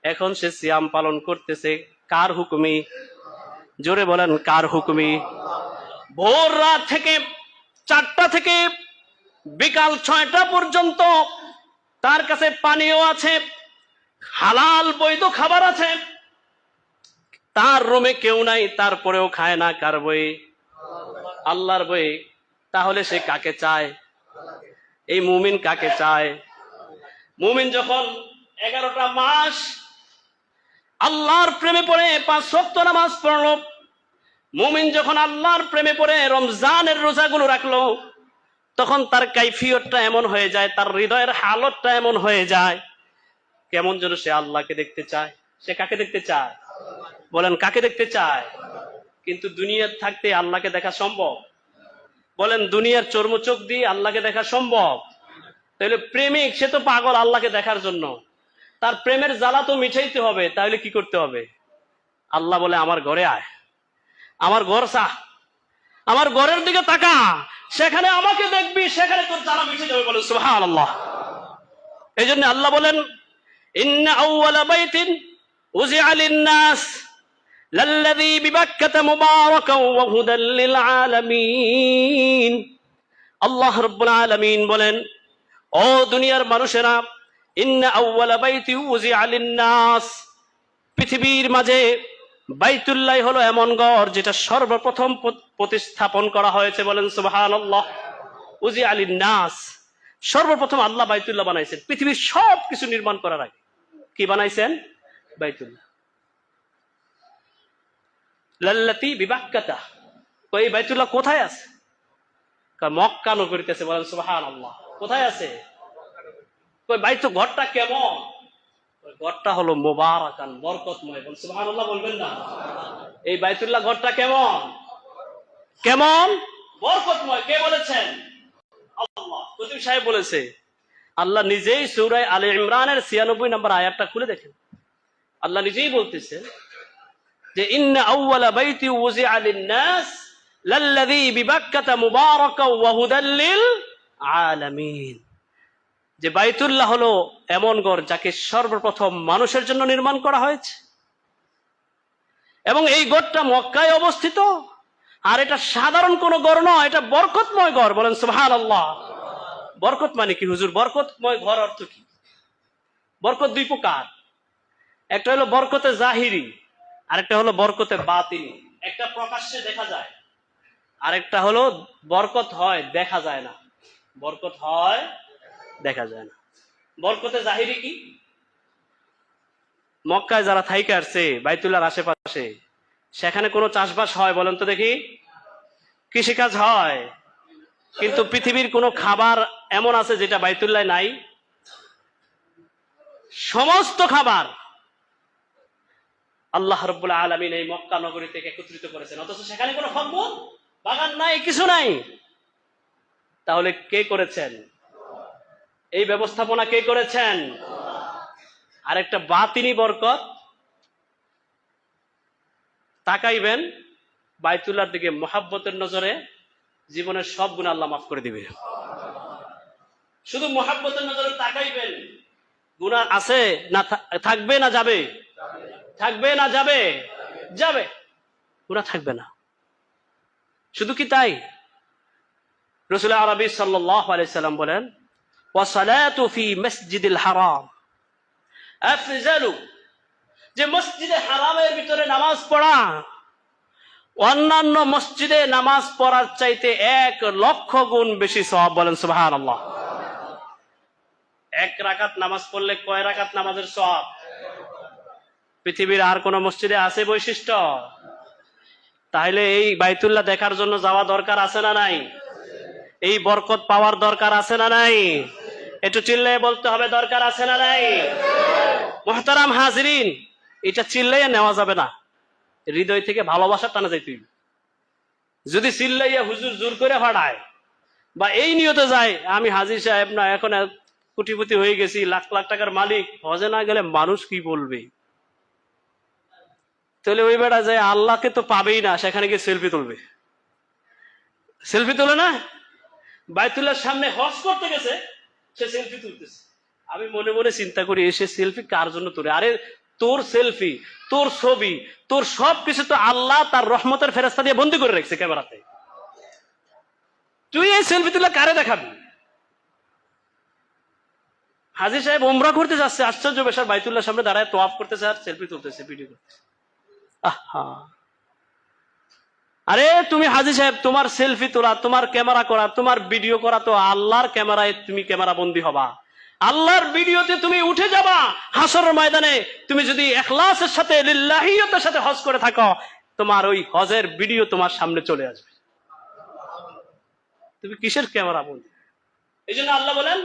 এখন সে সিয়াম পালন করতেছে কার হুকুমি? জোরে বলেন, কার হুকুমি? ভোর রাত থেকে 4টা থেকে বিকাল 6টা পর্যন্ত তার কাছে পানীয় আছে, হালাল বৈধ খাবার আছে, তার রুমে কেউ নাই, তারপরেও খায় না। কার বই? আল্লাহর বই। তাহলে সে কাকে চায়? এই মুমিন কাকে চায়? মুমিন যখন 11টা মাস আল্লাহর প্রেমে পড়ে 5 ওয়াক্ত নামাজ পড়লো, মুমিন যখন আল্লাহর প্রেমে পড়ে রমজানের রোজাগুলো রাখলো, তখন তার কাইফিয়তটা এমন হয়ে যায়, তার হৃদয়ের হালতটা এমন হয়ে যায়, কেমন যেন সে আল্লাহকে দেখতে চায়। সে কাকে দেখতে চায়? বলেন, কাকে দেখতে চায়? কিন্তু দুনিয়ার থাকতে আল্লাহকে দেখা সম্ভব? বলেন, দুনিয়ার চর্মচোখ দিয়ে আল্লাহকে দেখা সম্ভব? তাহলে প্রেমিক সে তো পাগল আল্লাহকে দেখার জন্য, তার প্রেমের জ্বালা তো মিটাইতে হবে। তাহলে কি করতে হবে? আল্লাহ বলে, আমার ঘরে আয়, আমার ঘর চা, আমার ঘরের দিকে তাকা, সেখানে আমাকে দেখবি, সেখানে তোর জ্বালা মিটে যাবে। বলেন সুবহানাল্লাহ। এই জন্য আল্লাহ বলেন, ইন্না আউওয়ালা বাইতিন উযিআ লিন-নাস লাল্লাযী বিবাক্কাতা মুবারাকান ওয়া হুদাল লিল আলামিন। আল্লাহ রাব্বুল আলামিন বলেন, ও দুনিয়ার মানুষেরা, ইন্না আউওয়ালা বাইতি উযিআ লিন-নাস, পৃথিবীর মাঝে বাইতুল্লাহ হলো এমন ঘর যেটা সর্বপ্রথম প্রতিস্থাপন করা হয়েছে। বলেন সুবহানাল্লাহ। উযিআ লিন-নাস, সর্বপ্রথম আল্লাহ বাইতুল্লাহ বানাইছেন পৃথিবীর সব কিছু নির্মাণ করার আগে। কি বানাইছেন? বাইতুল্লাহ। লাল্লাতী বিবাক্কাতা, এই বাইতুল্লাহ কোথায় আছে? মক্কা নগরীতে। বলেন সুবহানাল্লাহ। কোথায় আছে? বাইতু ঘরটা কেমন? ঘরটা হলো মুবারাকান, বরকতময়। বলেন সুবহানাল্লাহ, বলবেন না? এই বাইতুল্লাহ ঘরটা কেমন? কেমন? বরকতময়। কে বলেছেন? আল্লাহ। খতিব সাহেব বলেছে। আল্লাহ নিজেই সূরা আলে ইমরানের ৯৬ নম্বর আয়াতটা খুলে দেখেন। আল্লাহ নিজেই বলতেছে যে ইন্না আউওয়ালা বাইতি উযিআ লিন-নাস লাল্লাযী বিবাক্কাতা মুবারাকান ওয়া হুদাল লিল আলামিন, যে বাইতুল্লাহ হলো এমন ঘর যাকে সর্বপ্রথম মানুষের জন্য নির্মাণ করা হয়েছে, এবং এই ঘরটা মক্কায় অবস্থিত। আর এটা সাধারণ কোনো ঘর নয়, এটা বরকতময় ঘর। বলেন সুবহানাল্লাহ। বরকত মানে কি হুজুর? বরকতময় ঘর অর্থ কি? বরকত দুই প্রকার, একটা হলো বরকতে জাহিরি, আরেকটা হলো বরকতে বাতিনি। একটা প্রকাশ্যে দেখা যায়, আরেকটা হলো বরকত হয় দেখা যায় না। বরকত হয় দেখা যায় না। বরকতে জাহিরি কি? মক্কায় যারা থাইকে আসছে বাইতুল্লাহর আশেপাশে, সেখানে কোনো চাষবাস হয়? বলেন তো দেখি। কৃষিকাজ হয়, কিন্তু পৃথিবীর কোনো খাবার এমন আছে যেটা বাইতুল্লাহ নাই? সমস্ত খাবার আল্লাহ রাব্বুল আলামিন এই মক্কা নগরী থেকে একত্রিত করেছেন, অথচ সেখানে কোনো ফলমূল বাগান নাই, কিছু নাই। তাহলে কে করেছেন এই ব্যবস্থাপনা? কে করেছেন? আরেকটা বাতিনি বরকত, তাকাইবেন বাইতুল্লাহর দিকে মুহাব্বতের নজরে, জীবনের সব গুনাহ আল্লাহ মাফ করে দিবে। শুধু মুহাব্বতের নজরে তাকাইবেন, গুনাহ আছে না থাকবে না যাবে? থাকবে না যাবে? যাবে। গুনাহ থাকবে না। শুধু কি তাই? রাসূল আরবি সাল্লাল্লাহু আলাইহি সাল্লাম বলেন, ওয়া সালাতু ফি মসজিদিল হারাম আফজালু, যে মসজিদে হারামের ভিতরে নামাজ পড়া অন্যান্য মসজিদে নামাজ পড়ার চাইতে ১,০০,০০০ গুণ বেশি সওয়াব। বলেন সুবহানাল্লাহ। ১ রাকাত নামাজ পড়লে কয় রাকাত নামাজের সওয়াব? পৃথিবীর আর কোন মসজিদে আছে বৈশিষ্ট্য? তাহলে এই বাইতুল্লাহ দেখার জন্য যাওয়া দরকার আছে না নাই? এই বরকত পাওয়ার দরকার আছে না নাই? একটু চিল্লায়ে বলতে হবে, দরকার আছে না নাই? মুহতারাম হাজিরিন, এটা চিল্লাইয়া নেওয়া যাবে না, হৃদয় থেকে ভালোবাসা টানা যাইতে। যদি চিল্লাইয়া হুজুর জোর করে ফাড়ায় বা এই নিয়তে যায় আমি হাজী সাহেব না, এখন কোটিপতি হয়ে গেছি, লাখ লাখ টাকার মালিক, হজে না গেলে মানুষ কি বলবে, তাহলে ওই বেড়া যায় আল্লাহকে তো পাবেই না, সেখানে গিয়ে সেলফি তুলবে। সেলফি তোলে না? বাইতুল্লাহর সামনে হজ করতে গেছে, সে সেলফি তুলতেছে। আমি মনে মনে চিন্তা করি, এসে সেলফি কার জন্য তোলে? আরে তোর সেলফি, তোর ছবি, তোর সবকিছু তো আল্লাহ তার রহমতের ফেরেশতা দিয়ে বন্দী করে রাখছে ক্যামেরাতে। তুই এই সেলফি তুলে কারে দেখাবি? হাজী সাহেব উমরা করতে যাচ্ছে, আশ্চর্য বেশার বাইতুল্লাহর সামনে দাঁড়ায় তোয়াফ করতেছে আর সেলফি তুলতেছে, ভিডিও করতেছে। আহা, আরে তুমি হাজী সাহেব, তোমার সেলফি তোলা, তোমার ক্যামেরা করা, তোমার ভিডিও করা তো আল্লাহর ক্যামেরায় তুমি ক্যামেরা বন্দী হবা, আল্লাহর ভিডিওতে তুমি উঠে যাবা হাসরের ময়দানে। তুমি যদি ইখলাসের সাথে, লিল্লাহিয়তের সাথে হজ করে থাকো, তোমার ওই হজের ভিডিও তোমার সামনে চলে আসবে। তুমি কিসের ক্যামেরা বন্দী? এই জন্য আল্লাহ বলেন,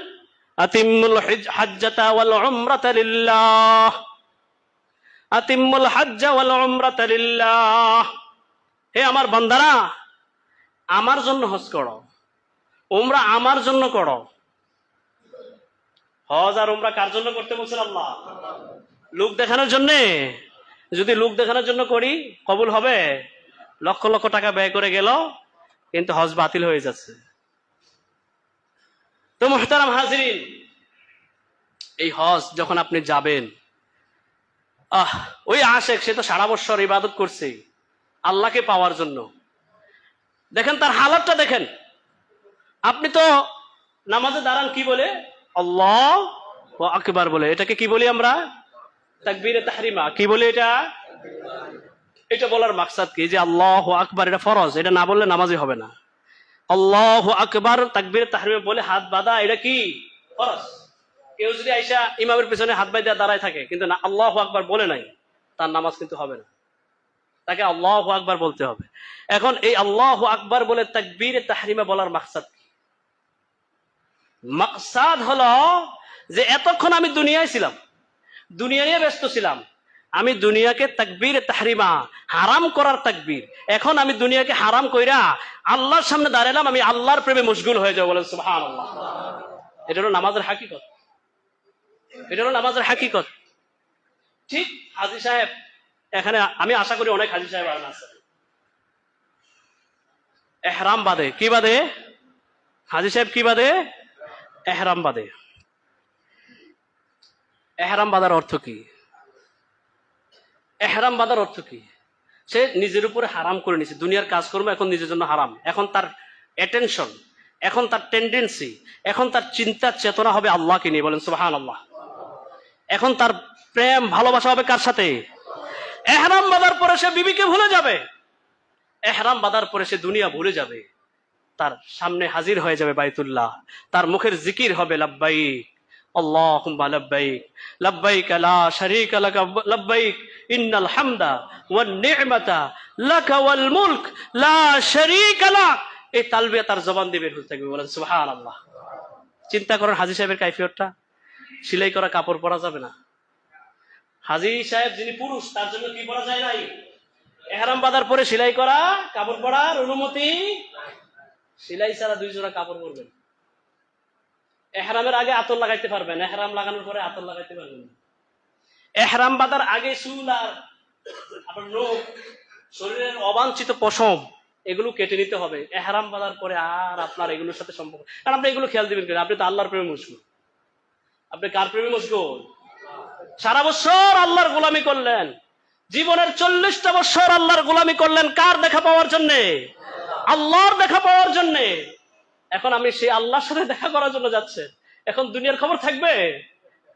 আতিম্মুল হাজ্জাতা ওয়াল উমরাতা লিল্লাহ, আতিম্মুল হাজ্জা ওয়াল উমরাতা লিল্লাহ। হে আমার বান্দারা, আমার জন্য হজ করো, উমরা আমার জন্য করো। হজ আর উমরা কার জন্য করতে বলছেন আল্লাহ? লোক দেখানোর জন্য? যদি লোক দেখানোর জন্য করি কবুল হবে? লক্ষ লক্ষ টাকা ব্যয় করে গেল, কিন্তু হজ বাতিল হয়ে যাচ্ছে। তো মুহতারাম হাজিরিন, এই হজ যখন আপনি যাবেন, ওই আশেক সে তো সারা বছর ইবাদত করছে আল্লাহকে পাওয়ার জন্য। দেখেন তার হালাতটা দেখেন। আপনি তো নামাজে দাঁড়ান কি বলে? আল্লাহু আকবার বলে। এটাকে কি বলি আমরা? তাকবীরে তাহরিমা। কি বলি এটা? এটা বলার মাকসাদ কি? যে আল্লাহু আকবার এটা ফরজ, এটা না বললে নামাজই হবে না। আল্লাহু আকবার তাকবীরে তাহরিমা বলে হাত বাঁধা, এটা কি? ফরজ। কেউ যদি আইসা ইমামের পিছনে হাত বাঁধা দাঁড়ায় থাকে কিন্তু না আল্লাহু আকবার বলে নাই, তার নামাজ কিন্তু হবে না। তাকে আল্লাহু আকবার বলতে হবে। এখন এই আল্লাহু আকবার বলে তাকবীরে তাহরিমা বলার মাকসাদ কি? মাকসাদ হলো যে এতক্ষণ আমি দুনিয়ায় ছিলাম, দুনিয়া নিয়ে ব্যস্ত ছিলাম, আমি দুনিয়াকে তাকবীরে তাহরিমা হারাম করার তাকবীর, এখন আমি দুনিয়াকে হারাম কইরা আল্লাহর সামনে দাঁড়ালাম, আমি আল্লাহর প্রেমে মশগুল হয়ে যাবো। বলেন সুবহানাল্লাহ। এটা হলো নামাজের হাকিকত। এটা হলো নামাজের হাকিকত। ঠিক হাজী সাহেব এখানে, আমি আশা করি অনেক হাজী সাহেব আছে, এহরাম বাদে কি বাদে? হাজী সাহেব কি বাদে? এহরাম বাদে। এহরাম বাঁধার অর্থ কি? এহরাম বাঁধার অর্থ কি? সে নিজের উপরে হারাম করে নিছে, দুনিয়ার কাজকর্ম এখন নিজের জন্য হারাম। এখন তার অ্যাটেনশন, এখন তার টেন্ডেন্সি, এখন তার চিন্তা চেতনা হবে আল্লাহকে নিয়ে। বলেন সুবহানাল্লাহ। এখন তার প্রেম ভালোবাসা হবে কার সাথে? এহরাম বাঁধার পরে সে বিবিকে ভুলে যাবে, এহরাম বাঁধার পরে সে দুনিয়া ভুলে যাবে, তার সামনে হাজির হয়ে যাবে বাইতুল্লাহ, তার মুখের জিকির হবে লাব্বাইক আল্লাহুম্মা লাব্বাইক লাব্বাইক লা শারীকা লাক লাব্বাইক ইন্নাল হামদা ওয়ান নি'মাতা লাকা ওয়াল মুলক লা শারীকা লাক। এই তালবিয়া তার জবান দিয়ে বের হতে থাকবে। বলেন সুবহানাল্লাহ। চিন্তা করেন হাজী সাহেবের কাইফিয়তটা। সেলাই করা কাপড় পরা যাবে না। হাজী সাহেব যিনি পুরুষ, তার জন্য কি পরা যায় নাই? এহরাম বাঁধার পরে সেলাই করা কাপড় পরার অনুমতি। সেলাই ছাড়া 2 জোড়া কাপড় পরবেন। এহরামের আগে আতর লাগাইতে পারবেন, এহরাম লাগানোর পরে আতর লাগাইতে পারবেন। এহরাম বাঁধার আগে চুল আর আপনার নখ, শরীরের অবাঞ্ছিত পশম এগুলো কেটে নিতে হবে। এহরাম বাঁধার পরে আর আপনার এগুলোর সাথে সম্পর্ক, কারণ আপনি এগুলো খেয়াল দিবেন কেন? আপনি তো আল্লাহর প্রেমে মশগুল। আপনি কার প্রেমে মশগুল? সারা বছর আল্লাহর গোলামি করলেন, জীবনের 40টা বছর আল্লাহর গোলামি করলেন। কার দেখা পাওয়ার জন্যে? আল্লাহর দেখা পাওয়ার জন্যে। এখন আমি সেই আল্লাহর সাথে দেখা করার জন্য যাচ্ছে, এখন দুনিয়ার খবর থাকবে?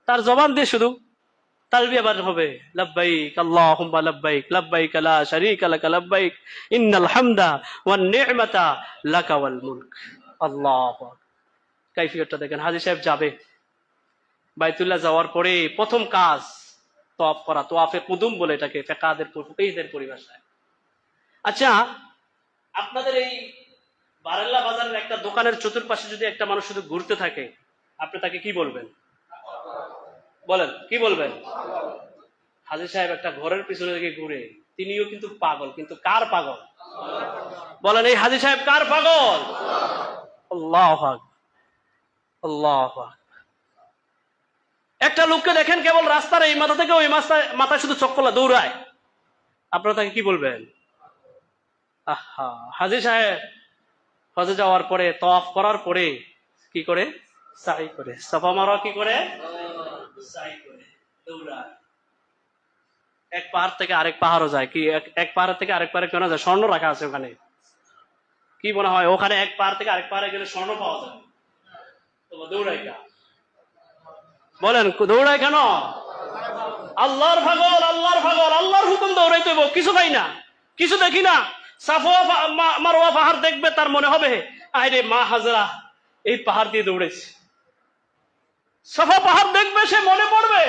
তার জবান দিয়ে শুধু তালবিয়া বার হবে, লাব্বাইক আল্লাহুম্মা লাব্বাইক লাব্বাইক লা শারীকা লাক লাব্বাইক ইন্নাল হামদা ওয়ান নি'মাতা লাকা ওয়াল মুলক। আল্লাহু আকবার। কাইফিয়তটা দেখেন। হাজী সাহেব যাবে, বাইতুল্লাহ যাওয়ার পরে প্রথম কাজ তওয়াফ করা, তওয়াফে কুদুম বলে এটাকে ফিকাহদের পরিভাষায়। আচ্ছা, আপনাদের এই বারেল্লা বাজারের একটা দোকানের চতুর্পাশে যদি একটা মানুষ শুধু ঘুরতে থাকে, আপনি তাকে কি বলবেন? বলেন কি বলবেন? হাজী সাহেব একটা ঘরের পিছনে দিকে ঘুরে, তিনিও কিন্তু পাগল, কিন্তু কার পাগল? বলেন এই হাজী সাহেব কার পাগল? আল্লাহু আকবার, আল্লাহু আকবার। একটা লোককে দেখেন কেবল রাস্তার এই মাথা থেকে ওই মাথা শুধু চক্কলা দৌড়ায়, আপনারা তাকে কি বলবেন? আহা, হাজী সাহেব হজে যাওয়ার পরে তওয়াফ করার পরে কি করে? সাই করে। সাফা মারওয়া কি করে? সাই করে, দৌড়ায়। এক পাহাড় থেকে আরেক পাহাড়ও যায়। কি এক পাহাড় থেকে আরেক পাহাড়ে কেন যায়? স্বর্ণ রাখা আছে ওখানে। কি মনে হয় ওখানে এক পাহাড় থেকে আরেক পাহাড়ে গেলে স্বর্ণ পাওয়া যায়? তোমার দৌড়ায় কেন? বলেন দৌড়ায় কেন? আল্লাহর পাগল, আল্লাহর পাগল, আল্লাহর হুকুম দৌড়াইতে হইব। কিছু পাই না, কিছু দেখি না। সাফা মারওয়া পাহাড় দেখবে, তার মনে হবে আরে মা হাজরা এই পাহাড় দিয়ে দৌড়েছে। সাফা পাহাড় দেখবে, সে মনে পড়বে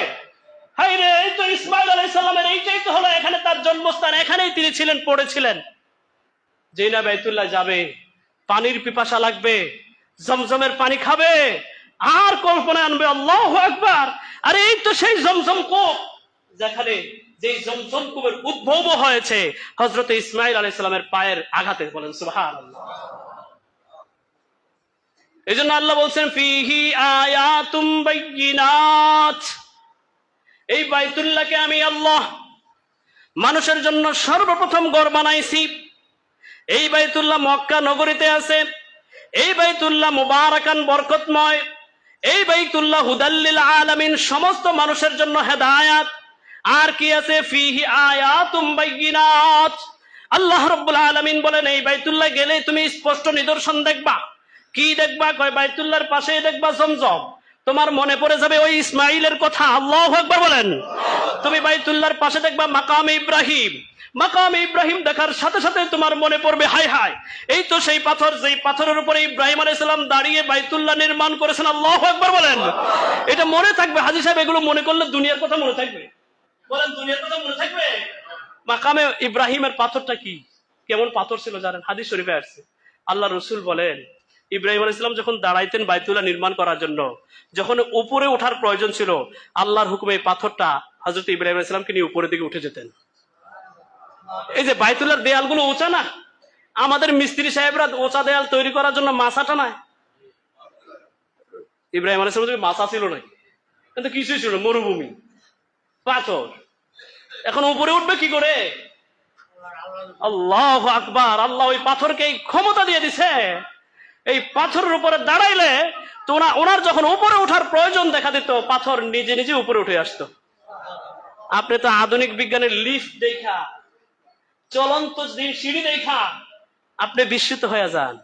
হাই রে এই তো ইসমাইল আলাইহিস সালামের এইটাই তো হলো, এখানে তার জন্মস্থান, এখানেই তিনি ছিলেন, পড়েছিলেন। যেই না বাইতুল্লাহ যাবে, পানির পিপাসা লাগবে, জমজমের পানি খাবে, আর কল্পনায় আনবে আল্লাহু আকবার, আরে এই তো সেই জমজম কূপ যে জমজম কূপের উদ্ভব হয়েছে হযরত ইসমাঈল আলাইহিস সালামের পায়ের আঘাতে। বলেন সুবহানাল্লাহ। এজন্য আল্লাহ বলছেন ফিহি আয়াতুম বাইয়িনাত, এই বাইতুল্লাহকে আমি আল্লাহ মানুষের জন্য সর্বপ্রথম ঘর বানাইছি। এই বাইতুল্লাহ মক্কা নগরীতে আছে। এই বাইতুল্লাহ মুবারাকান বরকতময়। এই বাইতুল্লাহ হুদাল্লিল আলামিন, সমস্ত মানুষের জন্য হেদায়াত। আর কি আছে? ফিহি আয়াতুম বাইয়িনাত। আল্লাহ রাব্বুল আলামিন বলেন এই বাইতুল্লাহ গেলে তুমি স্পষ্ট নিদর্শন দেখবা। কি দেখবা? কয় বাইতুল্লাহর পাশেই দেখবা জমজম। তোমার মনে পড়ে যাবে ওই ইসমাইলের কথা। আল্লাহু আকবার বলেন। তুমি বাইতুল্লাহর পাশে দেখবা মাকামে ইব্রাহিম। মাকামে ইব্রাহিম দেখার সাথে সাথে তোমার মনে পড়বে হায় হায়, এই তো সেই পাথর, যেই পাথরের উপরে ইব্রাহিম আলাইহিস সালাম দাঁড়িয়ে বাইতুল্লাহ নির্মাণ করেছেন। আল্লাহু আকবার বলেন। এটা মনে থাকবে হাজী সাহেব, এগুলো মনে করলে দুনিয়ার কথা মনে থাকবে। বলেন দুনিয়ার কথা মনে থাকবে। মাকামে ইব্রাহিমের পাথরটা কি, কেমন পাথর ছিল জানেন? হাদিস শরীফে আসছে, আল্লাহ রাসূল বলেন ইব্রাহিম আলাইহিস সালাম যখন দাঁড়াইতেন বাইতুল্লাহ নির্মাণ করার জন্য, যখন উপরে ওঠার প্রয়োজন ছিল, আল্লাহর হুকুমে এই পাথরটা হযরত ইব্রাহিম আলাইহিস সালামকে নিয়ে উপরের দিকে উঠে যেতেন। এই যে বাইতুল্লাহর দেয়ালগুলো উঁচা না, আমাদের মিস্ত্রি সাহেবরা উঁচা দেয়াল তৈরি করার জন্য মাছাটা নাই। ইব্রাহিম আলাইহিস সালামের মাছা ছিল নাকি? কিন্তু কিছুই ছিল না, মরুভূমি, পাথর। এখন উপরে উঠবে কি করে? আল্লাহু আকবার। আল্লাহ ওই পাথরকে এই ক্ষমতা দিয়ে দিছে, এই পাথরের উপরে দাঁড়াইলে তো ওনার যখন উপরে ওঠার প্রয়োজন দেখা দিত, পাথর নিজে নিজে উপরে উঠে আসতো। আপনি তো আধুনিক বিজ্ঞানের লিফট দেখা, চলন্ত সিঁড়ি দেখা আপনি বিস্মিত হয়ে যান।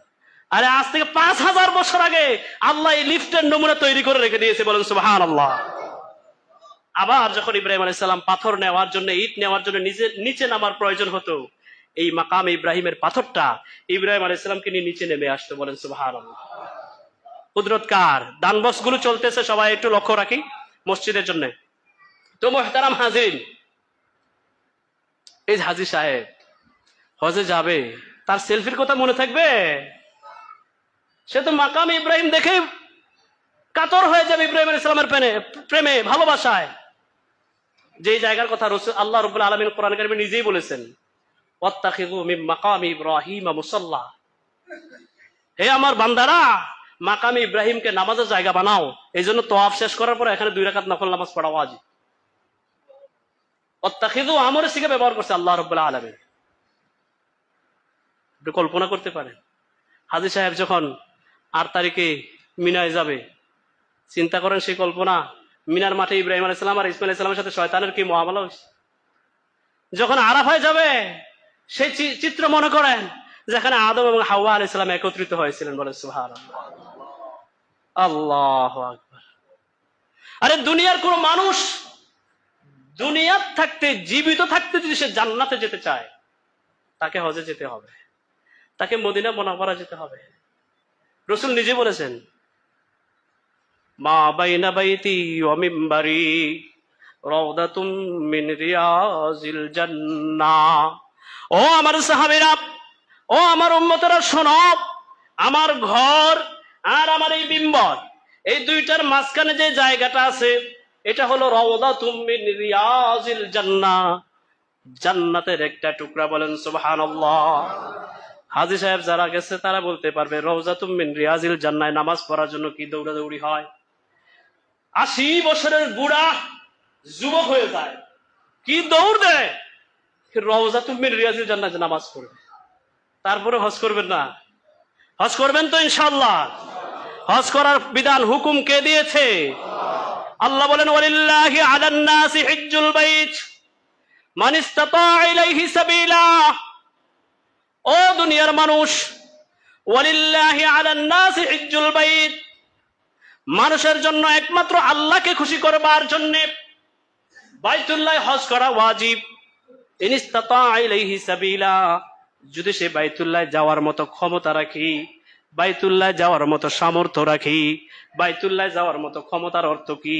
আরে আজ থেকে 5000 বছর আগে আল্লাহ এই লিফটের নমুনা তৈরি করে রেখে দিয়েছে। বলেন সুবহানাল্লাহ। আবার যখন ইব্রাহিম আলাইহিস সালাম পাথর নেওয়ার জন্য, ইট নেওয়ার জন্য নিচে নামার প্রয়োজন হতো, এই মাকামে ইব্রাহিমের পাথরটা ইব্রাহিম আলাইহিস সালামকে নিয়ে নিচে নেমে আসতো। বলেন সুবহানাল্লাহ। কুদরত কার? দানবক্স গুলো চলতেছে, সবাই একটু লক্ষ্য রাখি মসজিদের জন্য। তো মুহতারাম হাজিরিন, এই হাজী সাহেব হজে যাবে, তার সেলফির কথা মনে থাকবে? সে তো মাকাম ইব্রাহিম দেখে কাতর হয়ে যাবে ইব্রাহিম আলাইহিস সালামের প্রেমে ভালোবাসায়। যে জায়গার কথা আল্লাহ রাব্বুল আলামিন কোরআন কারিমে নিজেই বলেছেন, ওয়াত্তাখিযু মিন মাকামি ইব্রাহিম মুসাল্লা। হে আমার বান্দারা, মাকামে ইব্রাহিমকে নামাজের জায়গা বানাও। এই জন্য তওয়াফ শেষ করার পরে এখানে 2 রাকাত নফল নামাজ পড়া ওয়াজিব। ওয়াত্তাখিযু আমরের সিগা ব্যবহার করছে আল্লাহ রাব্বুল আলামিন। আপনি কল্পনা করতে পারেন হাজী সাহেব যখন 8 তারিখে মিনায় যাবে, চিন্তা করেন সেই কল্পনা। মিনার মাঠে ইব্রাহিম আলাইহিস সালাম আর ইসমাঈল আলাইহিস সালামের সাথে শয়তানের কি মুআমালা হয়েছে। যখন আরাফায় যাবে, সেই চিত্র মনে করেন যেখানে আদম এবং হাওয়া আলাইহিস সালাম একত্রিত হয়েছিলেন। বলে সুবহানাল্লাহ, আল্লাহু আকবার। আরে দুনিয়ার কোন মানুষ দুনিয়ার থাকতে, জীবিত থাকতে যদি সে জান্নাতে যেতে চায়, তাকে হজে যেতে হবে, তাকে মদিনা মুনাওয়ারা যেতে হবে। রাসূল নিজে বলেছেন, মা বাইনা বাইতি ওয়া মিম্বারি রাউদাতুম মিন রিয়াজিল জান্নাহ। ও আমার সাহাবীরা, ও আমার উম্মতেরা শোনো, আমার ঘর আর আমার এই মিম্বর, এই দুইটার মাঝখানে যে জায়গাটা আছে, এটা হলো রাউদাতুম মিন রিয়াজিল জান্নাহ, জান্নাতের একটা টুকরা। বলেন সুবহানাল্লাহ। হাজী সাহেব যারা গেছে তারা বলতে পারবে রাউদাতুম মিন রিয়াজিল জান্নাহ নামাজ পড়ার জন্য কি দৌড়াদৌড়ি হয়। 80 বছরের বুড়া যুবক হয়ে যায়, কি দৌড় দেয় রাউদাতুম মিন রিয়াজিল জান্নাহ নামাজ পড়বে। তারপরে হজ করবেন না? হজ করবেন তো ইনশাআল্লাহ। হজ করার বিধান হুকুম কে দিয়েছে? আল্লাহ বলেন, ওয়ালিল্লাহি আলান নাসি হিজ্জুল বাইত মান ইসতাতা ইলাইহি সাবিলা। ও দুনিয়ার মানুষ, ওয়ালিল্লাহি আলান নাসি হিজ্জুল বাইত, মানুষের জন্য একমাত্র আল্লাহকে খুশি করবার জন্য বাইতুল্লাহ হজ করা ওয়াজিব। ইন ইসতাতা ইলাইহি সাবিলা, যদি সে বাইতুল্লাহ যাওয়ার মতো ক্ষমতা রাখি, বাইতুল্লাহ যাওয়ার মতো সামর্থ্য রাখি। বাইতুল্লাহ যাওয়ার মতো ক্ষমতার অর্থ কি?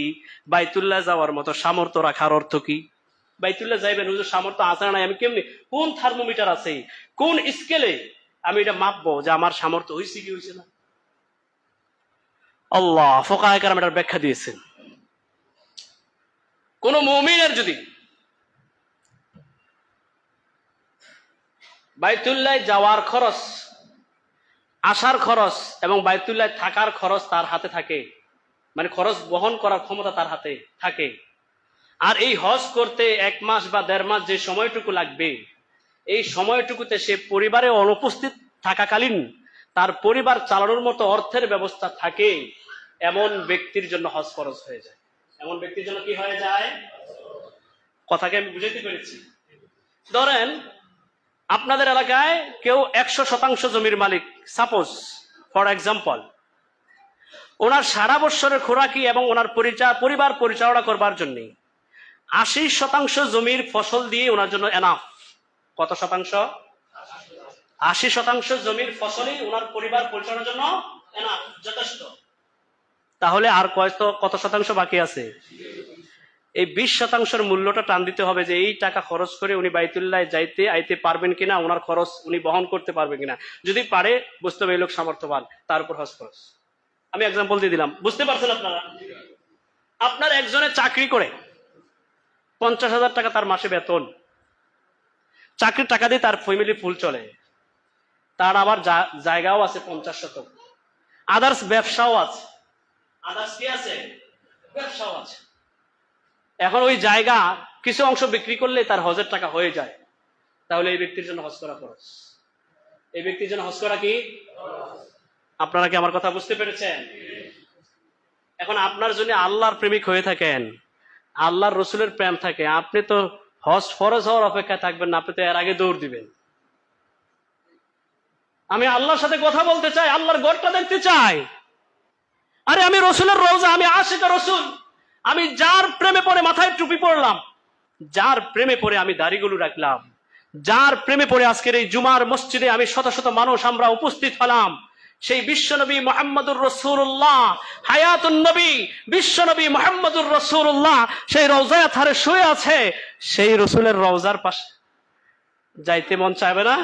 বাইতুল্লাহ যাওয়ার মতো সামর্থ্য রাখার অর্থ কি? বাইতুল্লাহ যাইবেন, হুজুর সামর্থ্য আছে না নাই আমি কেমনি, কোন থার্মোমিটার আছে, কোন স্কেলে আমি এটা মাপবো যে আমার সামর্থ্য হয়েছে কি হয়েছে না? আল্লাহ ফুকাহায়ে কেরাম এটার ব্যাখ্যা দিয়েছেন। কোন মুমিনের যদি বাইতুল্লাহ যাওয়ার খরচ, আসার খরচ এবং বাইতুল্লাহ থাকার খরচ তার হাতে থাকে, মানে খরচ বহন করার ক্ষমতা তার হাতে থাকে। আর এই হজ করতে 1 মাস বা 1.5 মাস যে সময়টুকু লাগবে, এই সময়টুকুতে সে পরিবারে অনুপস্থিত থাকাকালীন তার পরিবার চালানোর মতো অর্থের ব্যবস্থা থাকে, এমন ব্যক্তির জন্য হজ ফরজ হয়ে যায়। এমন ব্যক্তির জন্য কি হয়ে যায়? কথাকে আমি বুঝাইতে পেরেছি? ধরেন আপনাদের এলাকায় কেউ 100% জমির মালিক, সাপোজ ফর এক্সাম্পল, ওনার সারা বৎসরের খোরাকি এবং ওনার পরিবার পরিচালনা করবার জন্য 80% জমির ফসল দিয়ে ওনার জন্য এনাফ। কত শতাংশ? 80% জমির ফসলই ওনার পরিবার পরিচালনার জন্য এনাফ, যথেষ্ট। তাহলে আর কত শতাংশ বাকি আছে? এই 20%-র মূল্যটা টান দিতে হবে যে এই টাকা খরচ করে উনি বাইতুল্লাহ যাইতে আইতে পারবেন কিনা, ওনার খরচ উনি বহন করতে পারবেন কিনা। যদি পারে, বুঝতে হবে এই লোক সামর্থ্যবান, তার উপর হজ খরচ। আমি এক্সাম্পল দিয়ে দিলাম, বুঝতে পারছেন আপনারা? আপনার একজনের চাকরি করে 50,000 টাকা তার মাসে বেতন, চাকরির টাকা দিয়ে তার ফ্যামিলি ফুল চলে, তার আবার জায়গাও আছে 50 শতক, আদার্স ব্যবসাও আছে, আদার্স কি আছে? ব্যবসাও আছে। এখন ওই জায়গা কিছু অংশ বিক্রি করলে তার হজের টাকা হয়ে যায়, তাহলে এই ব্যক্তির জন্য হজ করা খরচ। এই ব্যক্তির জন্য হজ করা কি? আপনারা কি আমার কথা বুঝতে পেরেছেন? এখন আপনার যদি আল্লাহর প্রেমিক হয়ে থাকেন, আল্লাহর রসুলের প্রেম থাকে, আপনি তো হজ ফরজ হওয়ার অপেক্ষায় থাকবেন না, আপনি তো এর আগে দৌড় দিবেন। আমি আল্লাহর সাথে কথা বলতে চাই, আল্লাহর ঘরটা দেখতে চাই। আরে আমি রসুলের রওজা, আমি আশিক রসুল, আমি যার প্রেমে পড়ে মাথায় টুপি পড়লাম, যার প্রেমে পড়ে আমি দাড়িগুলো রাখলাম, যার প্রেমে পড়ে আজকের এই জুমার মসজিদে আমি শত শত মানুষ আমরা উপস্থিত হলাম, সেই বিশ্বনবী মুহাম্মদুর রাসূলুল্লাহ, হায়াতুন নবী বিশ্বনবী মুহাম্মদুর রাসূলুল্লাহ সেই রওজায় ধারে শুয়ে আছে, সেই রসুলের রওজার পাশে যাইতে মন চাইবে না?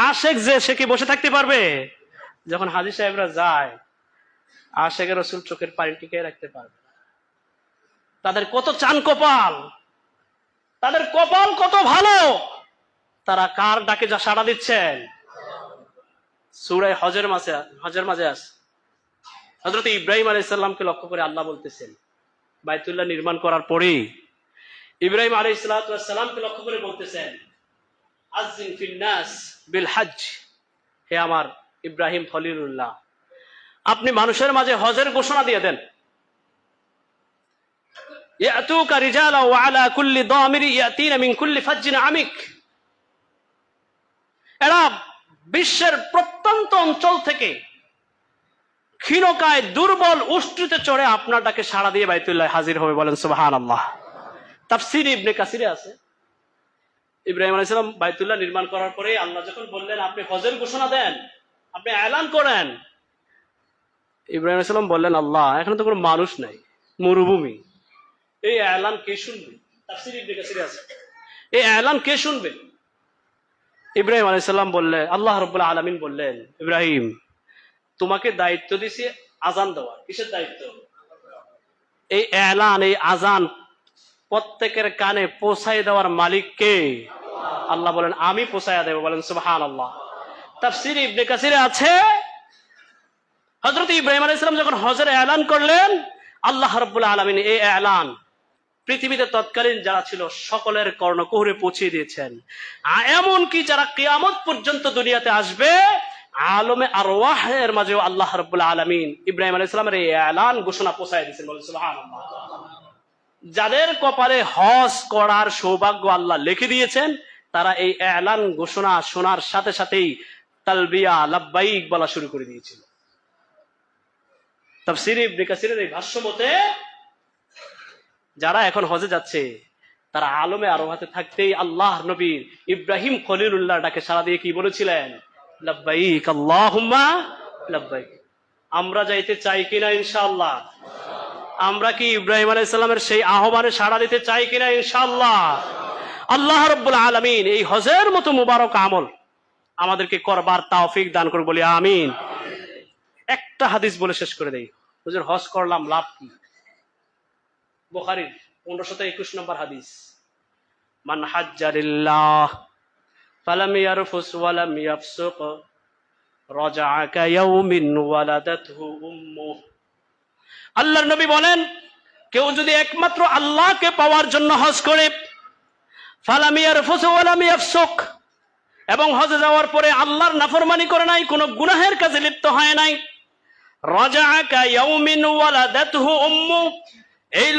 আশেক যে, সে কি বসে থাকতে পারবে? যখন হাজী সাহেবরা যায়, আশেকের রসুল চোখের পানি টিকে রাখতে পারবে। তাদের কত চান কপাল, তাদের কপাল কত ভালো, তারা কার ডাকে যা সাড়া দিচ্ছেন? সূরা হজের মাঝে আছে, হযরত ইব্রাহিম আলাইহিস সালামকে লক্ষ্য করে আল্লাহ বলতেছেন, বাইতুল্লাহ নির্মাণ করার পরে ইব্রাহিম আলাইহিস সালামকে লক্ষ্য করে বলতেছেন, আযিন ফিন নাস বিল হজ, হে আমার ইব্রাহিম খলিলুল্লাহ, আপনি মানুষের মাঝে হজের ঘোষণা দিয়ে দেন। ইয়াতুকা রিজালা ওয়া আলা কুল্লি দামিরি ইয়াতিনা মিন কুল্লি ফাজ্জিন আমিক, এরা বিশ্বের প্রত্যন্ত অঞ্চল থেকে ক্ষীণকায় দুর্বল উষ্ট্রিতে চড়ে আপনার ডাকে সাড়া দিয়ে বাইতুল্লাহ হাজির হবে। বলেন সুবহানাল্লাহ। তাফসীর ইবনে কাসিরে আছে, ইব্রাহিম আলাইহিস সালাম বাইতুল্লাহ নির্মাণ করার পরে আল্লাহ যখন বললেন আপনি হজের ঘোষণা দেন, আপনি এলান করেন, ইব্রাহিম আলাইহিস সালাম বললেন, আল্লাহ এখানে তো কোনো মানুষ নাই, মরুভূমি, এই এলান কে শুনবে? তাফসীর ইবনে কাসিরে আছে, এই এলান কে শুনবে? ইব্রাহিম আলাইহিস সালাম বললেন, আল্লাহ রাব্বুল আলামিন বললেন, ইব্রাহিম তোমাকে দায়িত্ব দিছি আজান দেওয়া। কিসের দায়িত্ব? এই এলান, এই আজান প্রত্যেকের কানে পৌঁছায় দেওয়ার মালিক কে? আল্লাহ বলেন, আমি পৌঁছায়া দেব। বলেন সুবহানাল্লাহ। তাফসীর ইবনে কাসিরে আছে, হযরত ইব্রাহিম আলাইহিস সালাম যখন হজের এলান করলেন, আল্লাহ রাব্বুল আলামিন এই এলান পৃথিবীতে তৎকালীন যারা ছিল সকলের কর্ণকুহরে পৌঁছে দিয়েছেন। এমনকি যারা কিয়ামত পর্যন্ত দুনিয়াতে আসবে, আলমে আরওয়াহের মাঝেও আল্লাহ রাব্বুল আলামিন ইব্রাহিম আলাইহিস সালামের এই এলান ঘোষণা পৌঁছায় দিয়েছেন। বলেন সুবহানাল্লাহ। যাদের কপালে হজ করার সৌভাগ্য আল্লাহ লিখে দিয়েছেন, তারা এই এলান ঘোষণা শোনার সাথে সাথেই তালবিয়া লাব্বাইক বলা শুরু করে দিয়েছিল। তাফসীর ইবনে কাসিরের এই ভাষ্য মতে যারা এখন হজে যাচ্ছে, তারা আলমে আরওয়াতে থাকতেই আল্লাহর নবী ইব্রাহিম খলিলুল্লাহর ডাকে সাড়া দিয়ে কি বলেছিলেন? লাব্বাইক আল্লাহুম্মা লাব্বাইক। আমরা যাইতে চাই কিনা? ইনশাআল্লাহ। আমরা কি ইব্রাহিম আলাইহিস সালামের সেই আহ্বানে সাড়া দিতে চাই কিনা? ইনশাআল্লাহ। আল্লাহ রাব্বুল আলামিন এই হজের মতো মুবারক আমল আমাদেরকে করবার তৌফিক দান করুন, বলি আমিন। একটা হাদিস বলে শেষ করে দেই, হুজুর হজ করলাম লাভ কি? বুখারীর 1521 নম্বর হাদিস, মান হাজ্জা লিল্লাহ ফালাম ইয়ারফুস ওয়ালাম ইয়াফসুক রাজাআ কায়াউমিন ওয়ালাদাতহু উম্মুহু। আল্লাহর নবী বলেন, কেউ যদি একমাত্র আল্লাহকে পাওয়ার জন্য হজ করে, ফালাম ইয়ারফুস ওয়ালাম ইয়াফসুক, এবং হজে যাওয়ার পরে আল্লাহর নাফরমানি করে নাই, কোনো গুনাহের কাজে লিপ্ত হয় নাই, রাজাআ কায়াউমিন ওয়ালাদাতহু উম্মুহু, এই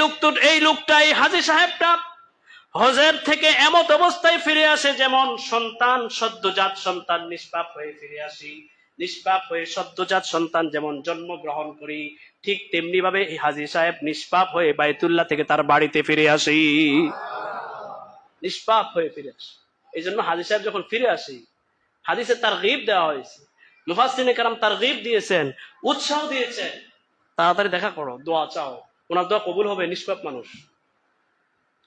লোকটা এই হাজী সাহেবটা হজের থেকে এমত অবস্থায় ফিরে আসে যেমন সন্তান, সদ্যজাত সন্তান নিষ্পাপ হয়ে ফিরে আসি, নিষ্পাপ হয়ে সদ্যজাত সন্তান যেমন জন্মগ্রহণ করি, ঠিক তেমনি ভাবে এই হাজী সাহেব নিষ্পাপ হয়ে বাইতুল্লাহ থেকে তার বাড়িতে ফিরে আসি, নিষ্পাপ হয়ে ফিরে আসি। এই জন্য হাজী সাহেব যখন ফিরে আসি, হাদিসে তারগীব দেওয়া হয়েছে, মুফাসসিরিনে কেরাম তারগীব দিয়েছেন, উৎসাহ দিয়েছেন, তাড়াতাড়ি দেখা করো, দোয়া চাও, ওনার দোয়া কবুল হবে। নিষ্পাপ মানুষ,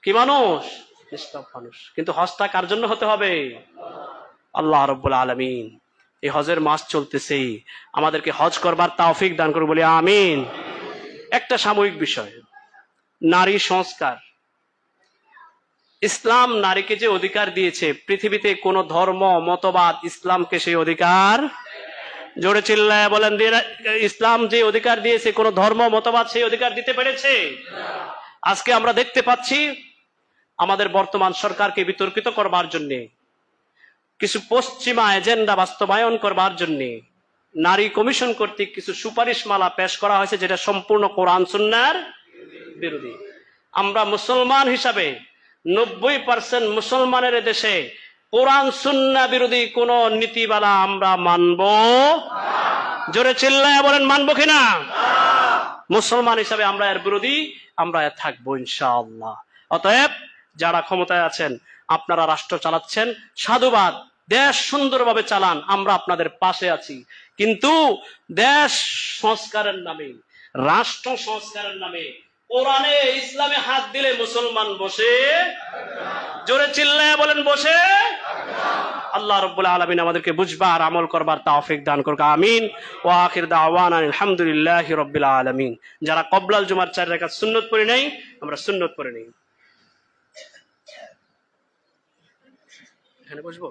কি মানুষ? নিষ্পাপ মানুষ। কিন্তু হজটা কার জন্য হতে হবে? আল্লাহ রাব্বুল আলামিন। এই হজের মাস চলতেছে, আমাদেরকে হজ করবার তৌফিক দান করুন, বলি আমিন। একটা সাময়িক বিষয়, নারী সংস্কার। ইসলাম নারীকে যে অধিকার দিয়েছে, পৃথিবীতে কোন ধর্ম মতবাদ ইসলামকে সেই অধিকার, জোরে চিল্লায় বলেন, ইসলাম যে অধিকার দিয়েছে কোন ধর্ম মতবাদ সেই অধিকার দিতে পেরেছে? আজকে আমরা দেখতে পাচ্ছি আমাদের বর্তমান সরকারকে বিতর্কিত করবার জন্য, কিছু পশ্চিমা এজেন্ডা বাস্তবায়ন করবার জন্য নারী কমিশন কর্তৃক কিছু সুপারিশমালা পেশ করা হয়েছে, যেটা সম্পূর্ণ কোরআন সুন্নাহর বিরোধী। আমরা মুসলমান হিসাবে 90% মুসলমানের দেশে কোরআন সুন্নাহ বিরোধী কোন নীতিমালা আমরা মানব, জোরে চিল্লায় বলেন মানব কিনা? মুসলমান হিসাবে আমরা এর বিরোধী, আমরা এর থাকবো ইনশাআল্লাহ। অতএব যারা ক্ষমতায় আছেন, আপনারা রাষ্ট্র চালাচ্ছেন, সাধুবাদ, দেশ সুন্দরভাবে চালান, আমরা আপনাদের পাশে আছি। কিন্তু দেশ সংস্কারের নামে, রাষ্ট্র সংস্কারের নামে কোরআনে ইসলামে হাত দিলে মুসলমান বসে, জোরে চিল্লায় বলেন বসে। আল্লাহ রাব্বুল আলামিন আমাদেরকে বুঝবার, আমল করবার তৌফিক দান করুক, আমিন। ওয়া আখির দাওয়ানা আলহামদুলিল্লাহি রাব্বিল আলামিন। যারা কবলাল জুমার 4 রাকাত সুন্নত পড়ে নাই, আমরা সুন্নত পড়ে নেই। এখানে বসবো।